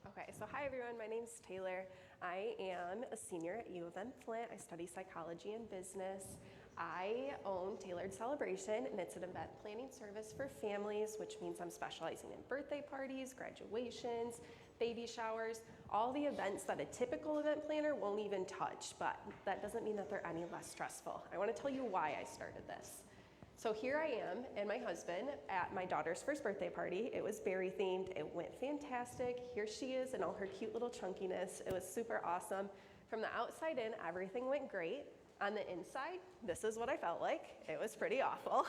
Okay, so hi everyone, my name's Taylor. I am a senior at U of M Flint. I study psychology and business. I own Tailored Celebration, and it's an event planning service for families, which means I'm specializing in birthday parties, graduations, baby showers, all the events that a typical event planner won't even touch, but that doesn't mean that they're any less stressful. I want to tell you why I started this. So here I am and my husband at my daughter's first birthday party. It was berry themed. It went fantastic. Here she is in all her cute little chunkiness. It was super awesome. From the outside in, everything went great. On the inside, this is what I felt like. It was pretty awful.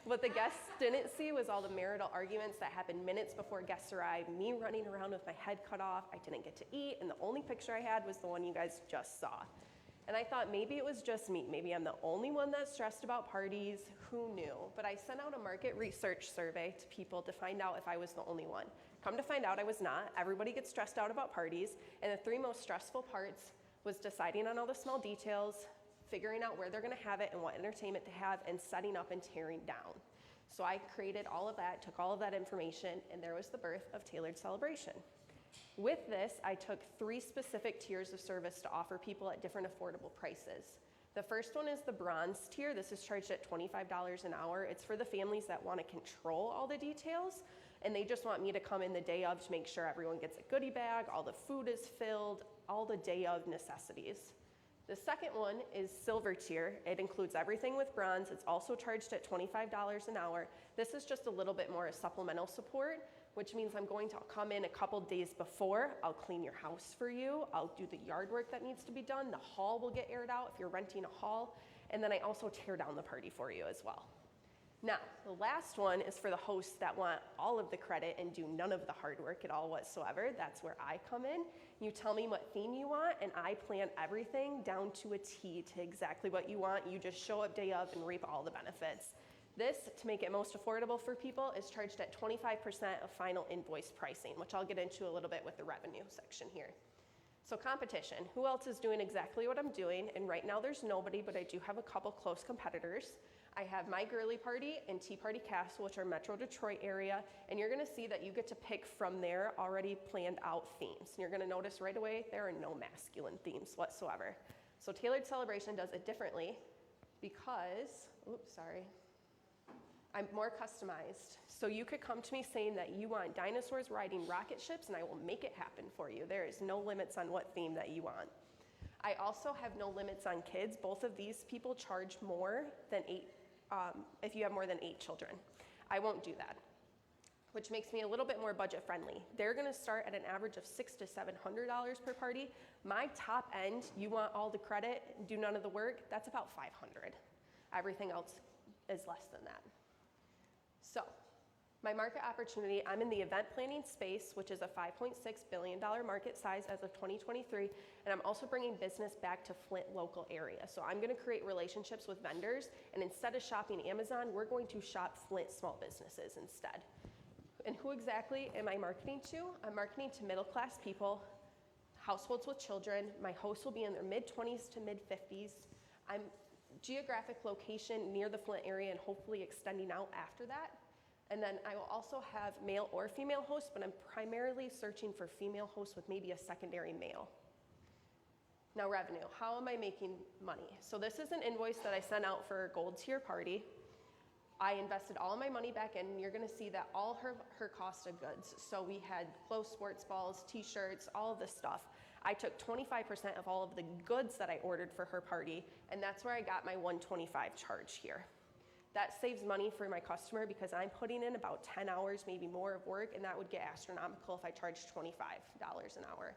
What the guests didn't see was all the marital arguments that happened minutes before guests arrived, me running around with my head cut off. I didn't get to eat, and the only picture I had was the one you guys just saw. And I thought maybe it was just me. Maybe I'm the only one that's stressed about parties. Who knew? But I sent out a market research survey to people to find out if I was the only one. Come to find out I was not. Everybody gets stressed out about parties. And the 3 most stressful parts was deciding on all the small details, figuring out where they're gonna have it and what entertainment to have, and setting up and tearing down. So I created all of that, took all of that information, and there was the birth of Tailored Celebration. With this, I took 3 specific tiers of service to offer people at different affordable prices. The first one is the bronze tier. This is charged at $25 an hour. It's for the families that want to control all the details, and they just want me to come in the day of to make sure everyone gets a goodie bag, all the food is filled, all the day of necessities. The second one is silver tier. It includes everything with bronze. It's also charged at $25 an hour. This is just a little bit more supplemental support, which means I'm going to come in a couple days before. I'll clean your house for you. I'll do the yard work that needs to be done. The hall will get aired out if you're renting a hall. And then I also tear down the party for you as well. Now, the last one is for the hosts that want all of the credit and do none of the hard work at all whatsoever. That's where I come in. You tell me what theme you want, and I plan everything down to a T to exactly what you want. You just show up day of and reap all the benefits. This, to make it most affordable for people, is charged at 25% of final invoice pricing, which I'll get into a little bit with the revenue section here. So competition, who else is doing exactly what I'm doing? And right now there's nobody, but I do have a couple close competitors. I have My Girly Party and Tea Party Castle, which are Metro Detroit area, and you're gonna see that you get to pick from their already planned out themes. And you're gonna notice right away, there are no masculine themes whatsoever. So Tailored Celebration does it differently because, I'm more customized. So you could come to me saying that you want dinosaurs riding rocket ships, and I will make it happen for you. There is no limits on what theme that you want. I also have no limits on kids. Both of these people charge more than 8, if you have more than 8 children. I won't do that, which makes me a little bit more budget friendly. They're gonna start at an average of $600 to $700 per party. My top end, you want all the credit, do none of the work, that's about $500. Everything else is less than that. So, my market opportunity, I'm in the event planning space, which is a $5.6 billion market size as of 2023, and I'm also bringing business back to Flint local area. So I'm gonna create relationships with vendors, and instead of shopping Amazon, we're going to shop Flint small businesses instead. And who exactly am I marketing to? I'm marketing to middle-class people, households with children. My hosts will be in their mid-20s to mid-50s. I'm geographic location near the Flint area and hopefully extending out after that. And then I will also have male or female hosts, but I'm primarily searching for female hosts with maybe a secondary male. Now revenue, how am I making money? So this is an invoice that I sent out for a gold tier party. I invested all of my money back in, and you're gonna see that all her cost of goods. So we had clothes, sports balls, t-shirts, all of this stuff. I took 25% of all of the goods that I ordered for her party, and that's where I got my $125 charge here. That saves money for my customer because I'm putting in about 10 hours, maybe more of work, and that would get astronomical if I charged $25 an hour.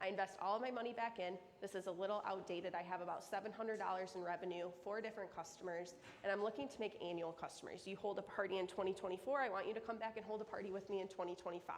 I invest all of my money back in. This is a little outdated. I have about $700 in revenue, 4 different customers, and I'm looking to make annual customers. You hold a party in 2024, I want you to come back and hold a party with me in 2025.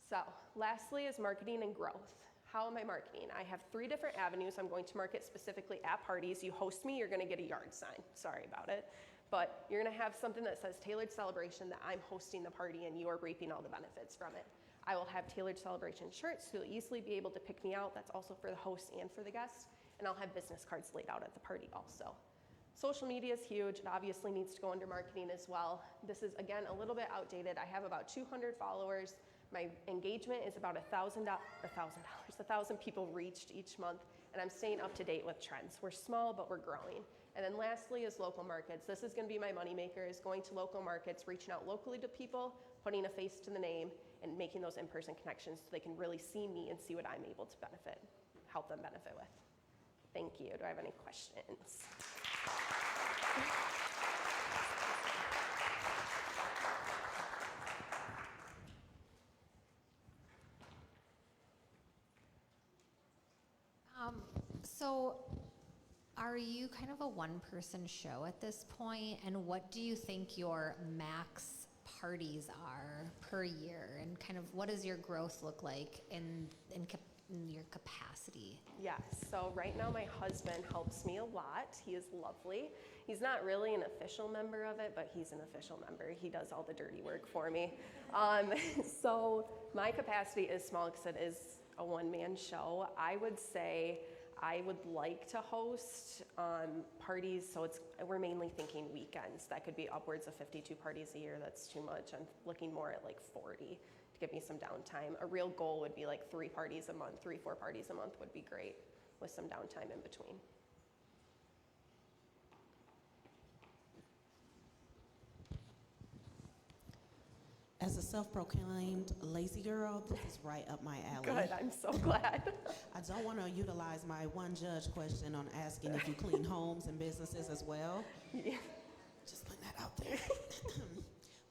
So, lastly is marketing and growth. How am I marketing? I have 3 different avenues. I'm going to market specifically at parties. You host me, you're gonna get a yard sign. Sorry about it. But you're gonna have something that says Tailored Celebration, that I'm hosting the party and you are reaping all the benefits from it. I will have Tailored Celebration shirts, so you'll easily be able to pick me out. That's also for the host and for the guests. And I'll have business cards laid out at the party also. Social media is huge. It obviously needs to go under marketing as well. This is, again, a little bit outdated. I have about 200 followers. My engagement is about 1,000 people reached each month, and I'm staying up to date with trends. We're small, but we're growing. And then lastly is local markets. This is gonna be my moneymaker, is going to local markets, reaching out locally to people, putting a face to the name, and making those in-person connections so they can really see me and see what I'm able to help them benefit with. Thank you. Do I have any questions? So are you kind of a one-person show at this point? And what do you think your max parties are per year? And kind of what does your growth look like in your capacity? Yes, so right now my husband helps me a lot. He is lovely. He's not really an official member of it, but he's an official member. He does all the dirty work for me. So my capacity is small because it is a one-man show. I would say I would like to host parties, so we're mainly thinking weekends. That could be upwards of 52 parties a year. That's too much. I'm looking more at like 40 to give me some downtime. A real goal would be like 3 parties a month, 3-4 parties a month would be great with some downtime in between. As a self-proclaimed lazy girl, this is right up my alley. Good, I'm so glad. I don't want to utilize my one judge question on asking if you clean homes and businesses as well. Yeah. Just putting that out there.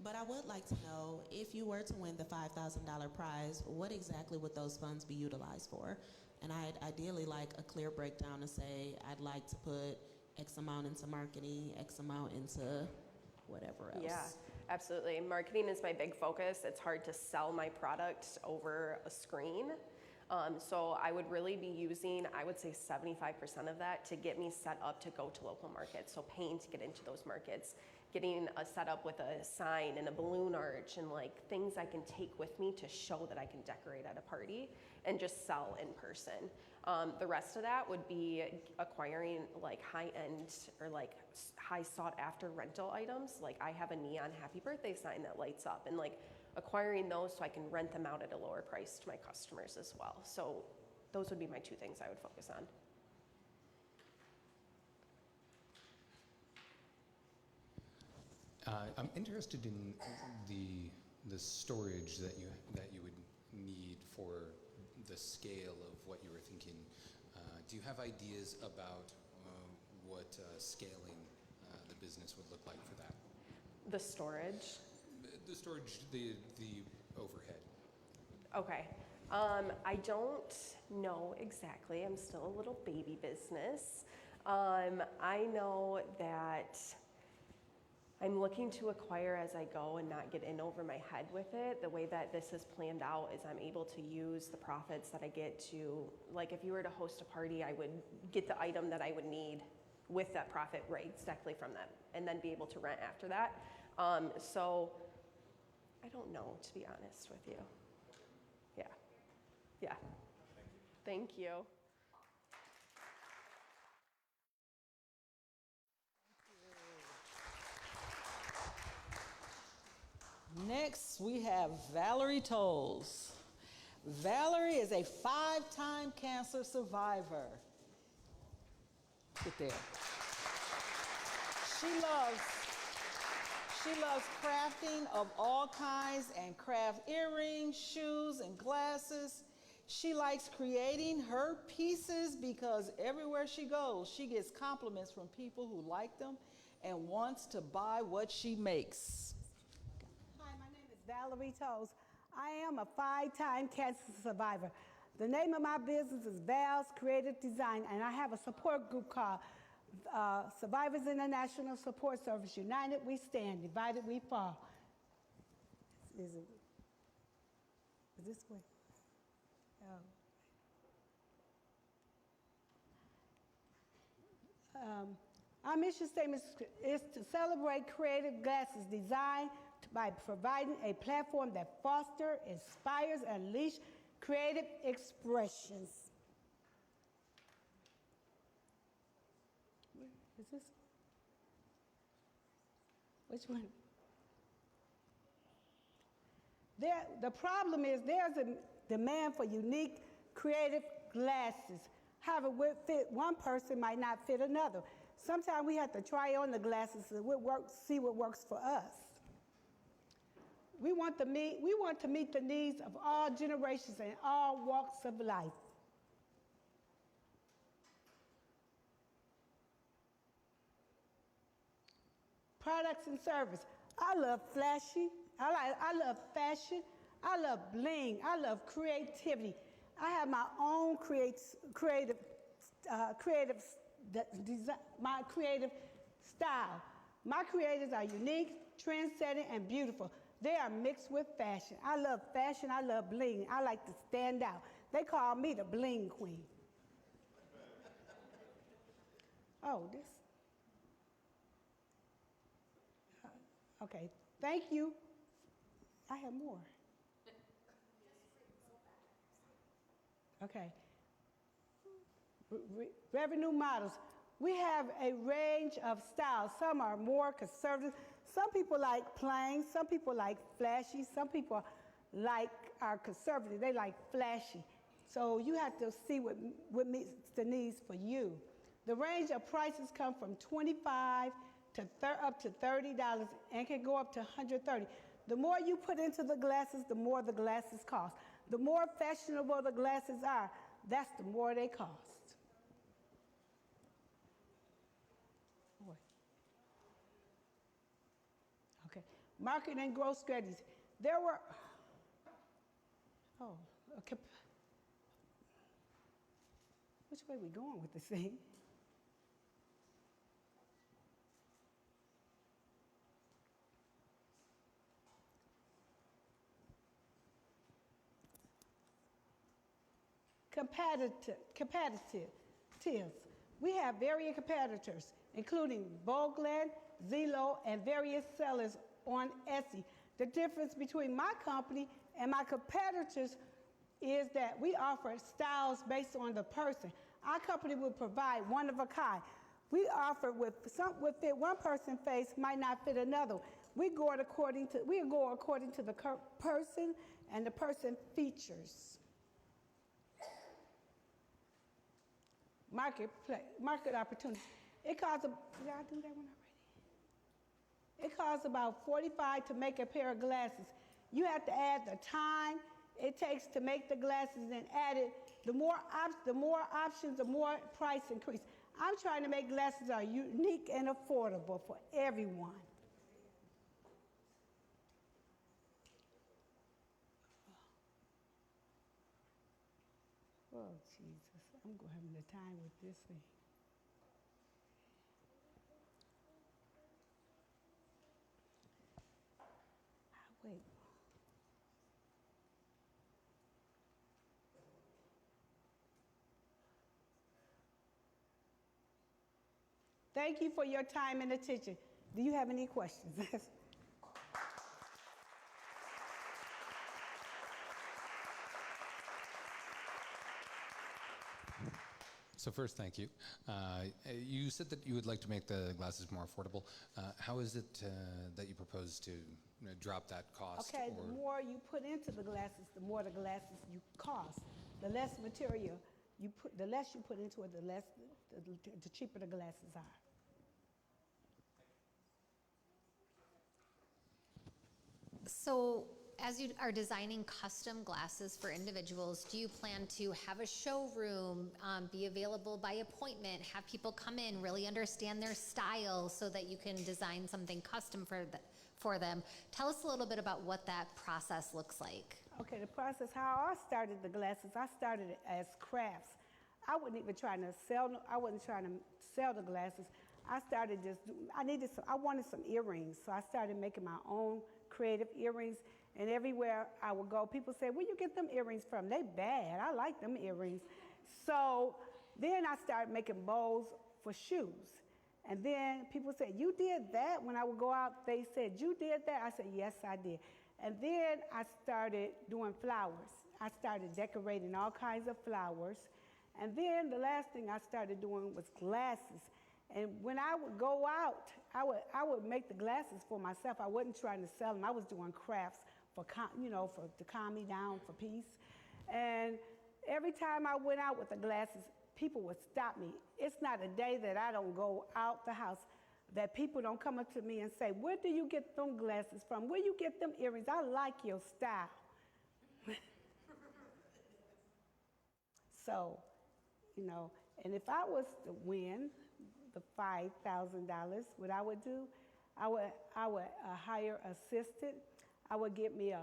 But I would like to know, if you were to win the $5,000 prize, what exactly would those funds be utilized for? And I'd ideally like a clear breakdown to say, I'd like to put X amount into marketing, X amount into whatever else. Yeah, absolutely. Marketing is my big focus. It's hard to sell my product over a screen. So I would really be using, I would say 75% of that to get me set up to go to local markets. So paying to get into those markets, getting a set up with a sign and a balloon arch and like things I can take with me to show that I can decorate at a party and just sell in person. The rest of that would be acquiring like high-end or like high sought-after rental items. Like I have a neon happy birthday sign that lights up, and like acquiring those so I can rent them out at a lower price to my customers as well. So those would be my two things I would focus on. I'm interested in the storage that you would need for the scale of what you were thinking. Do you have ideas about what scaling the business would look like for that? The storage? The storage, the overhead. Okay. I don't know exactly. I'm still a little baby business. I know that I'm looking to acquire as I go and not get in over my head with it. The way that this is planned out is I'm able to use the profits that I get to, like if you were to host a party, I would get the item that I would need with that profit right exactly from that, and then be able to rent after that. So I don't know, to be honest with you. Yeah. Yeah. Thank you. Next, we have Valerie Tolles. Valerie is a 5-time cancer survivor. Sit there. She loves crafting of all kinds and craft earrings, shoes, and glasses. She likes creating her pieces because everywhere she goes, she gets compliments from people who like them and wants to buy what she makes. Hi, my name is Valerie Tolles. I am a 5-time cancer survivor. The name of my business is Val's Creative Design, and I have a support group called Survivors International Support Service. United we stand, divided we fall. Is this way? Our mission statement is to celebrate creative glasses design by providing a platform that fosters, inspires, and unleashes creative expressions. Is this? Which one? The problem is there's a demand for unique, creative glasses. However, what fit one person might not fit another. Sometimes we have to try on the glasses and see what works for us. We want to meet the needs of all generations and all walks of life. Products and service. I love flashy. I love fashion. I love bling. I love creativity. I have my own creative style. My creatives are unique, trend-setting, and beautiful. They are mixed with fashion. I love fashion. I love bling. I like to stand out. They call me the bling queen. Oh, this. Okay, thank you. I have more. Okay. Revenue models. We have a range of styles. Some are more conservative. Some people like plain. Some people like flashy. Some people are conservative. They like flashy. So you have to see what meets the needs for you. The range of prices come from $25 to up to $30 and can go up to $130. The more you put into the glasses, the more the glasses cost. The more fashionable the glasses are, that's the more they cost. Boy. Okay, market and growth strategies. There were, okay. Which way we going with this thing? Competitors. We have various competitors, including Bogland, Zillow, and various sellers on Etsy. The difference between my company and my competitors is that we offer styles based on the person. Our company will provide one of a kind. We offer what fit one person's face might not fit another. We go according to the person and the person features. Market opportunity. Did I do that one already? It costs about $45 to make a pair of glasses. You have to add the time it takes to make the glasses and add it. The more options, the more price increase. I'm trying to make glasses that are unique and affordable for everyone. Oh, Jesus. I'm going having a time with this thing. Wait. Thank you for your time and attention. Do you have any questions? So first, thank you. You said that you would like to make the glasses more affordable. How is it that you propose to drop that cost? Okay, the more you put into the glasses, the more the glasses you cost. The less material you put, the less you put into it, the cheaper the glasses are. So as you are designing custom glasses for individuals, do you plan to have a showroom, be available by appointment, have people come in, really understand their style so that you can design something custom for them? Tell us a little bit about what that process looks like. Okay, the process, how I started the glasses, I started it as crafts. I wasn't trying to sell the glasses. I wanted some earrings, so I started making my own creative earrings. And everywhere I would go, people say, where you get them earrings from? They bad. I like them earrings. So then I started making bows for shoes. And then people said, you did that? When I would go out, they said, you did that? I said, yes, I did. And then I started doing flowers. I started decorating all kinds of flowers. And then the last thing I started doing was glasses. And when I would go out, I would make the glasses for myself. I wasn't trying to sell them. I was doing crafts to calm me down, for peace. And every time I went out with the glasses, people would stop me. It's not a day that I don't go out the house that people don't come up to me and say, where do you get them glasses from? Where you get them earrings? I like your style. So, and if I was to win the $5,000, what I would do, I would hire an assistant. I would get me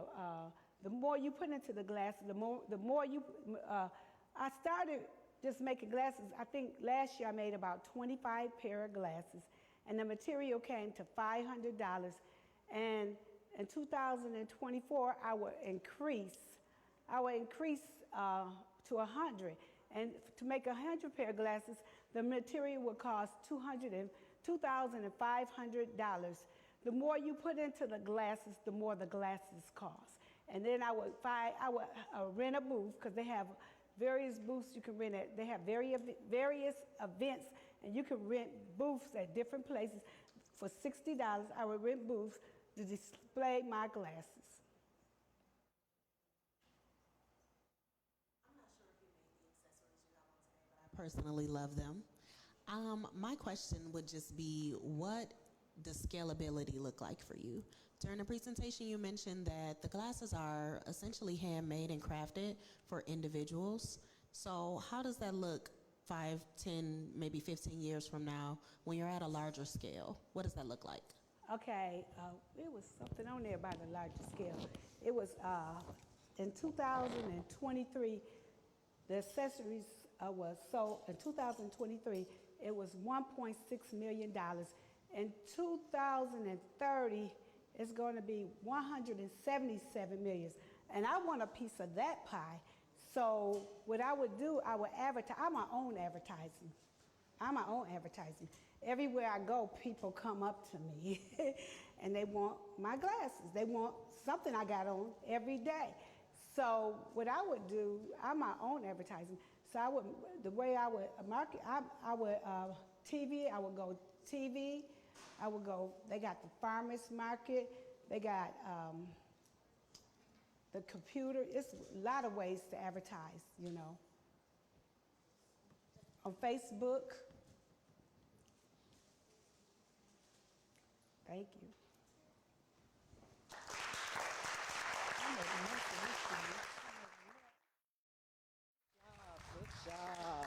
the more you put into the glasses, the more you, I started just making glasses. I think last year I made about 25 pair of glasses, and the material came to $500. And in 2024, I would increase to 100. And to make 100 pair of glasses, the material would cost $2,500. The more you put into the glasses, the more the glasses cost. And then I would rent a booth, because they have various booths you can rent at. They have various events, and you can rent booths at different places. For $60, I would rent booths to display my glasses. I'm not sure if you made the accessories you have on today, but I personally love them. My question would just be, what does scalability look like for you? During the presentation, you mentioned that the glasses are essentially handmade and crafted for individuals. So how does that look 5, 10, maybe 15 years from now when you're at a larger scale? What does that look like? Okay, it was something on there about a larger scale. It was in 2023, the accessories was sold. In 2023, it was $1.6 million. In 2030, it's going to be 177 million. And I want a piece of that pie. So what I would do, I would advertise. I'm my own advertising. I'm my own advertising. Everywhere I go, people come up to me and they want my glasses. They want something I got on every day. So what I would do, I'm my own advertising. So I would, the way I would market, I would TV. I would go TV. I would go. They got the farmers market. They got the computer. It's a lot of ways to advertise. You know, on Facebook. Thank you. Good job.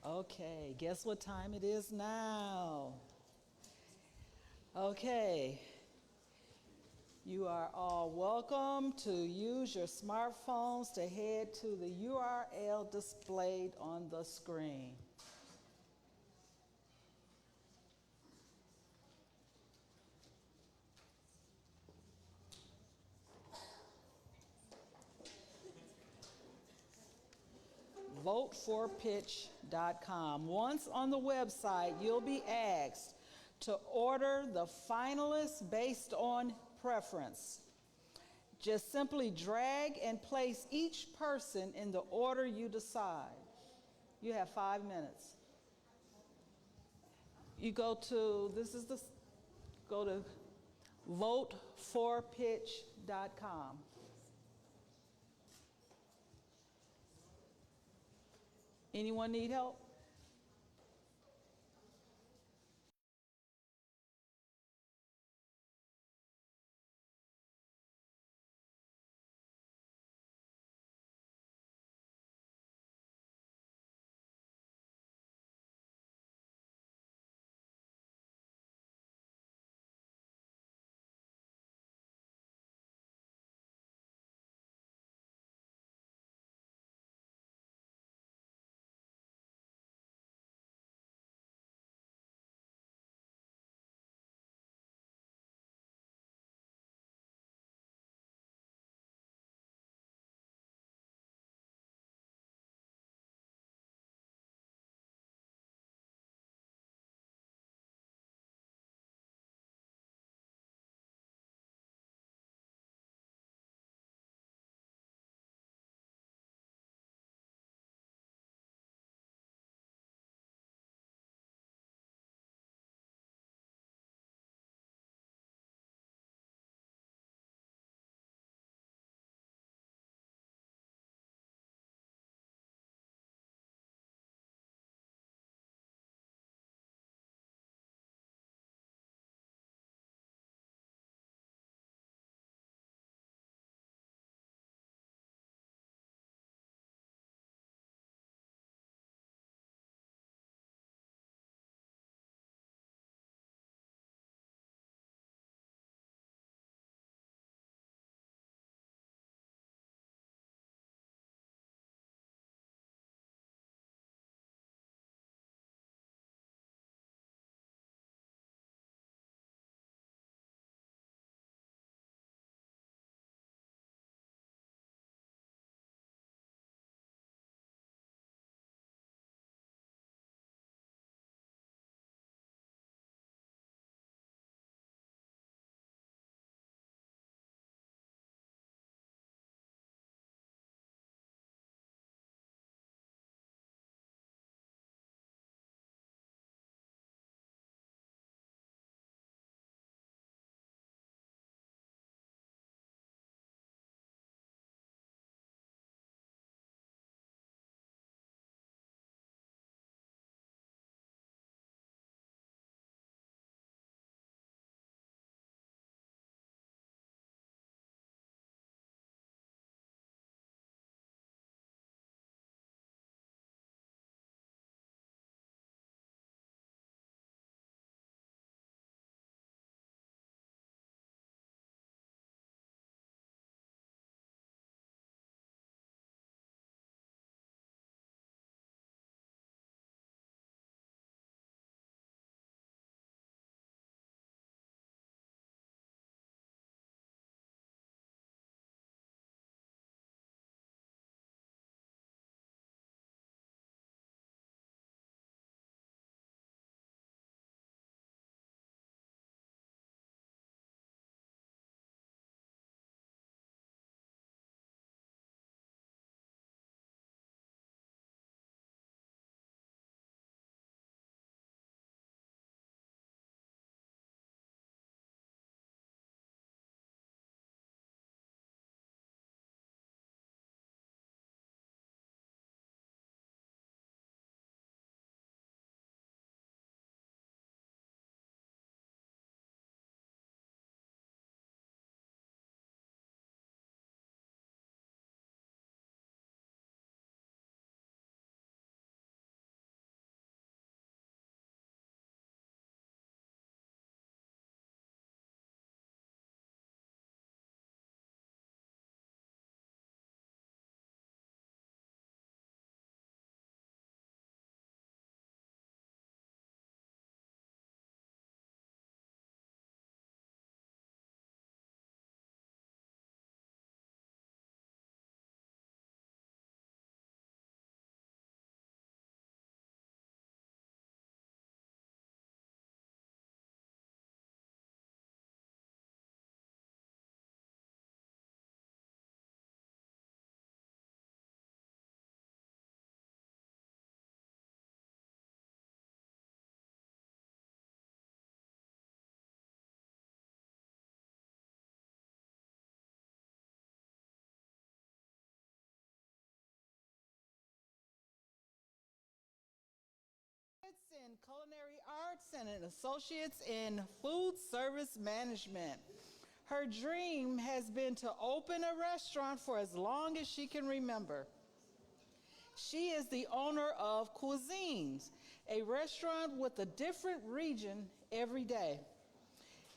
Okay, guess what time it is now? Okay. You are all welcome to use your smartphones to head to the URL displayed on the screen. Vote4pitch.com. Once on the website, you'll be asked to order the finalists based on preference. Just simply drag and place each person in the order you decide. You have 5 minutes. You go to, go to vote4pitch.com. Anyone need help? Arts and an associate's in food service management. Her dream has been to open a restaurant for as long as she can remember. She is the owner of Cuisines, a restaurant with a different region every day.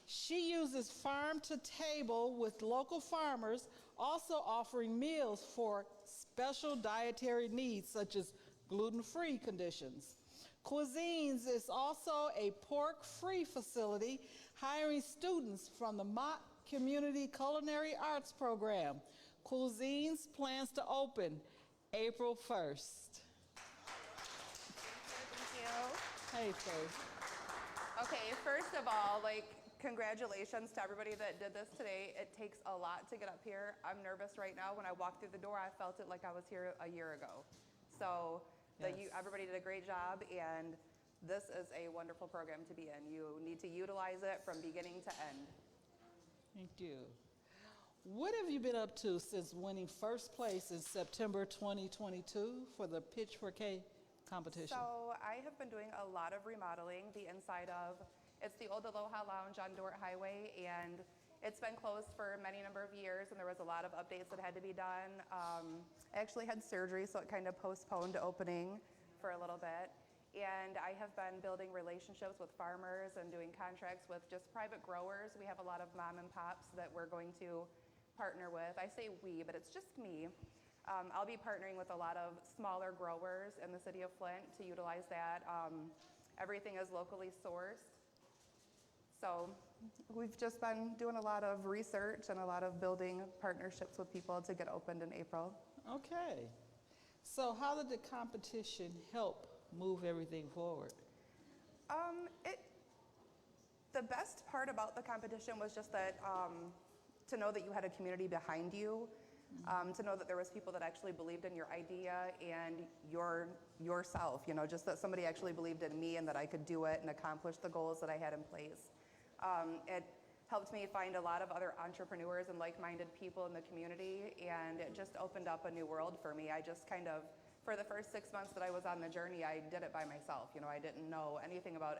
She uses farm to table with local farmers, also offering meals for special dietary needs such as gluten-free conditions. Cuisines is also a pork-free facility hiring students from the Mott Community Culinary Arts Program. Cuisines plans to open April 1st. Thank you. Hey, Faith. Okay, first of all, congratulations to everybody that did this today. It takes a lot to get up here. I'm nervous right now. When I walked through the door, I felt it like I was here a year ago. So everybody did a great job, and this is a wonderful program to be in. You need to utilize it from beginning to end. Thank you. What have you been up to since winning first place in September 2022 for the Pitch4k competition? So I have been doing a lot of remodeling the inside of, it's the old Aloha Lounge on Dort Highway, and it's been closed for many number of years, and there was a lot of updates that had to be done. I actually had surgery, so it kind of postponed opening for a little bit. And I have been building relationships with farmers and doing contracts with just private growers. We have a lot of mom and pops that we're going to partner with. I say we, but it's just me. I'll be partnering with a lot of smaller growers in the city of Flint to utilize that. Everything is locally sourced. So we've just been doing a lot of research and a lot of building partnerships with people to get opened in April. Okay. So how did the competition help move everything forward? The best part about the competition was just that to know that you had a community behind you, to know that there was people that actually believed in your idea and yourself, just that somebody actually believed in me and that I could do it and accomplish the goals that I had in place. It helped me find a lot of other entrepreneurs and like-minded people in the community, and it just opened up a new world for me. I just kind of, for the first 6 months that I was on the journey, I did it by myself. I didn't know anything about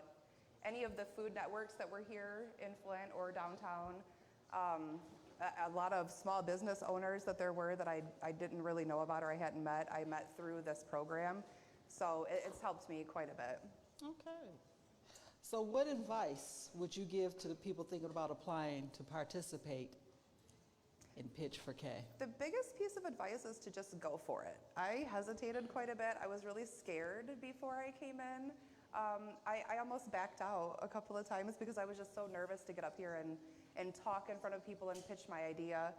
any of the food networks that were here in Flint or downtown. A lot of small business owners that there were that I didn't really know about or I hadn't met, I met through this program. So it's helped me quite a bit. Okay. So what advice would you give to the people thinking about applying to participate in Pitch4k? The biggest piece of advice is to just go for it. I hesitated quite a bit. I was really scared before I came in. I almost backed out a couple of times because I was just so nervous to get up here and talk in front of people and pitch my idea.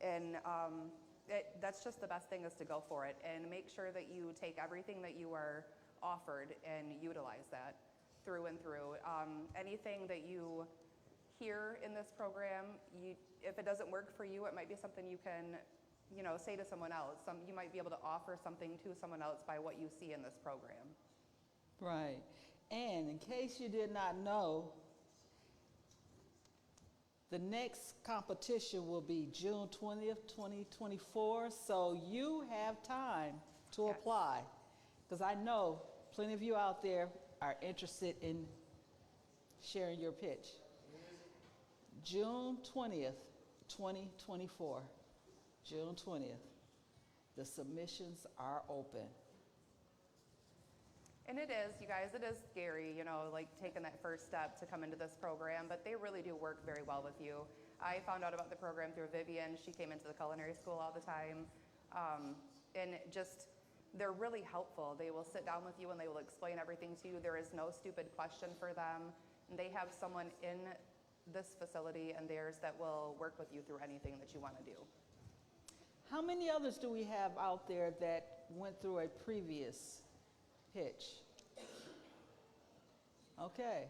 And that's just the best thing, is to go for it and make sure that you take everything that you are offered and utilize that through and through. Anything that you hear in this program, if it doesn't work for you, it might be something you can say to someone else. You might be able to offer something to someone else by what you see in this program. Right. And in case you did not know, the next competition will be June 20th, 2024, so you have time to apply, because I know plenty of you out there are interested in sharing your pitch. June 20th, 2024, June 20th, the submissions are open. And it is, you guys, it is scary, taking that first step to come into this program, but they really do work very well with you. I found out about the program through Vivian. She came into the culinary school all the time. And they're really helpful. They will sit down with you and they will explain everything to you. There is no stupid question for them. And they have someone in this facility and theirs that will work with you through anything that you want to do. How many others do we have out there that went through a previous pitch? Okay.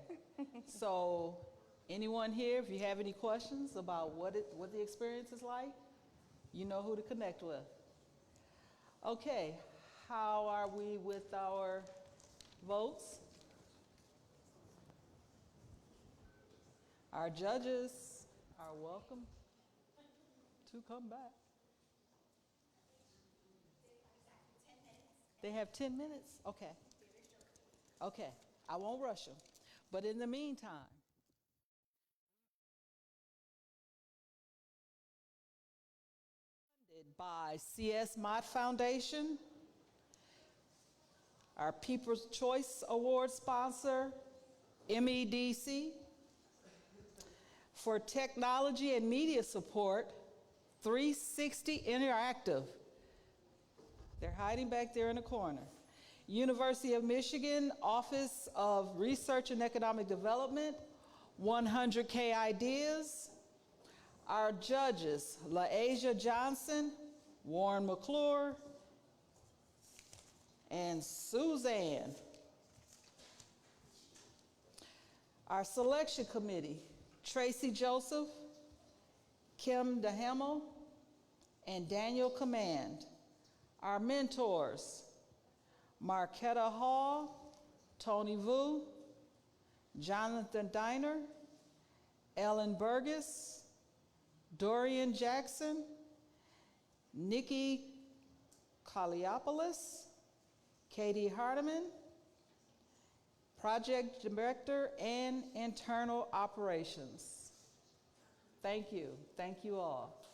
So anyone here, if you have any questions about what the experience is like, you know who to connect with. Okay, how are we with our votes? Our judges are welcome to come back. They have 10 minutes? Okay. Okay, I won't rush them. But in the meantime, funded by CS Mott Foundation, our People's Choice Award sponsor, MEDC, for technology and media support, 360 Interactive. They're hiding back there in the corner. University of Michigan Office of Research and Economic Development, 100K Ideas. Our judges, LaAsia Johnson, Warren McClure, and Suzanne. Our selection committee, Tracy Joseph, Kim DeHamel, and Daniel Command. Our mentors, Marquetta Hall, Tony Vu, Jonathan Diner, Ellen Burgess, Dorian Jackson, Nikki Kaliopoulos, Katie Hardiman, Project Director and Internal Operations. Thank you. Thank you all.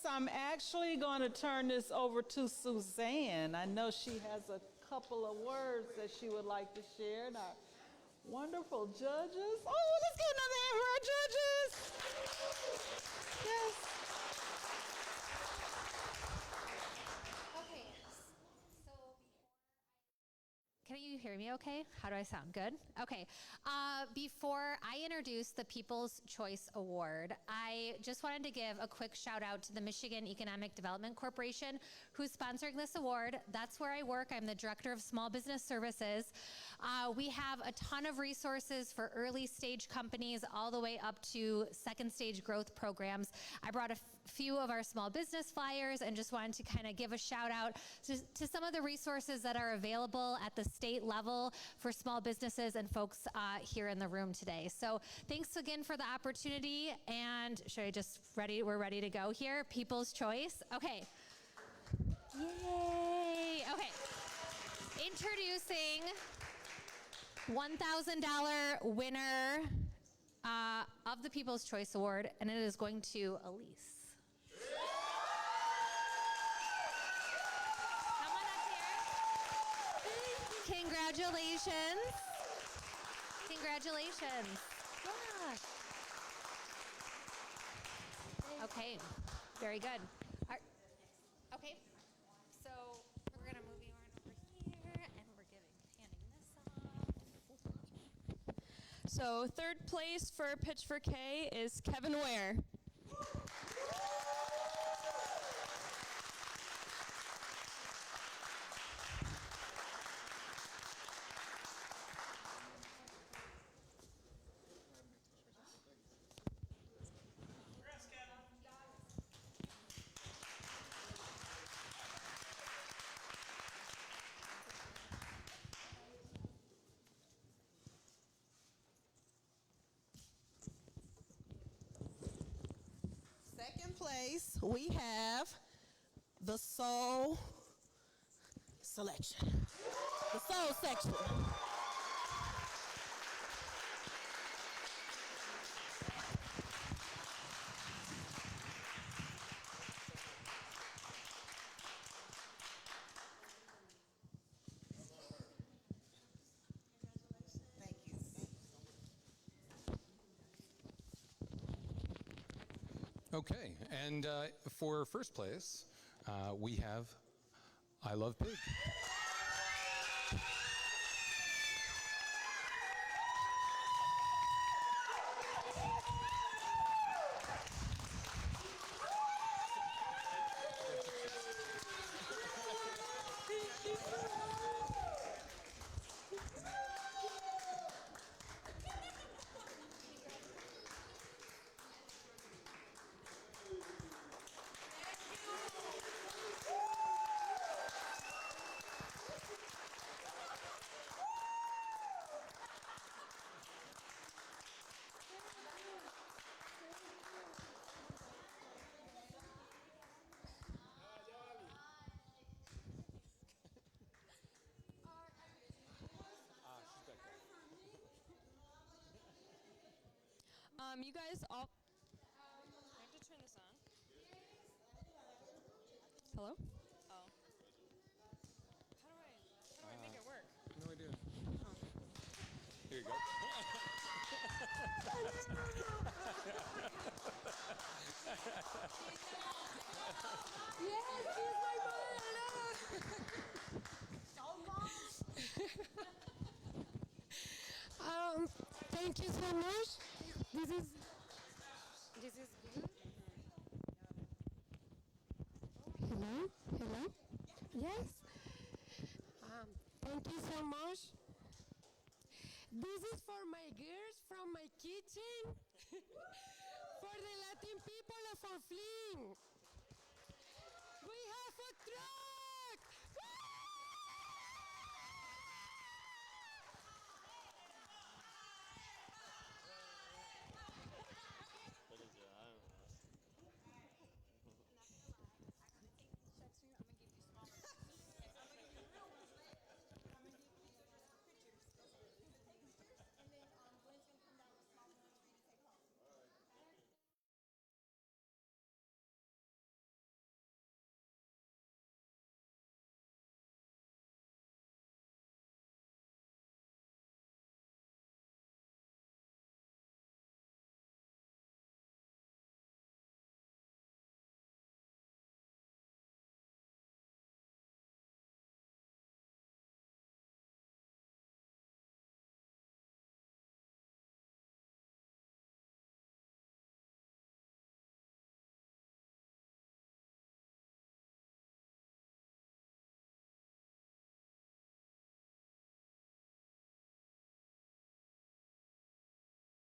I'm actually going to turn this over to Suzanne. I know she has a couple of words that she would like to share. And our wonderful judges. Oh, let's get another hand for our judges. Yes. Okay, so can you hear me okay? How do I sound? Good? Okay. Before I introduce the People's Choice Award, I just wanted to give a quick shout out to the Michigan Economic Development Corporation, who's sponsoring this award. That's where I work. I'm the Director of Small Business Services. We have a ton of resources for early stage companies all the way up to second stage growth programs. I brought a few of our small business flyers and just wanted to kind of give a shout out to some of the resources that are available at the state level for small businesses and folks here in the room today. So thanks again for the opportunity. And we're ready to go here. People's Choice. Okay. Yay. Okay. Introducing $1,000 winner of the People's Choice Award, and it is going to Elise. Come on up here. Congratulations. Congratulations. Yeah. Okay, very good. Okay, so we're gonna move you on over here, and we're handing this off. So third place for Pitch4k is Kevin Ware. Second place, we have the Soul Selection. The Soul Section. Okay, and for first place, we have I Love Pig. You guys all. I have to turn this on. Hello? Oh. How do I make it work? No idea. Oh. Here you go. Yes, she's my mother. Thank you so much. This is good. Hello? Yes? Thank you so much. This is for my girls from my kitchen. For the Latin people of our fling.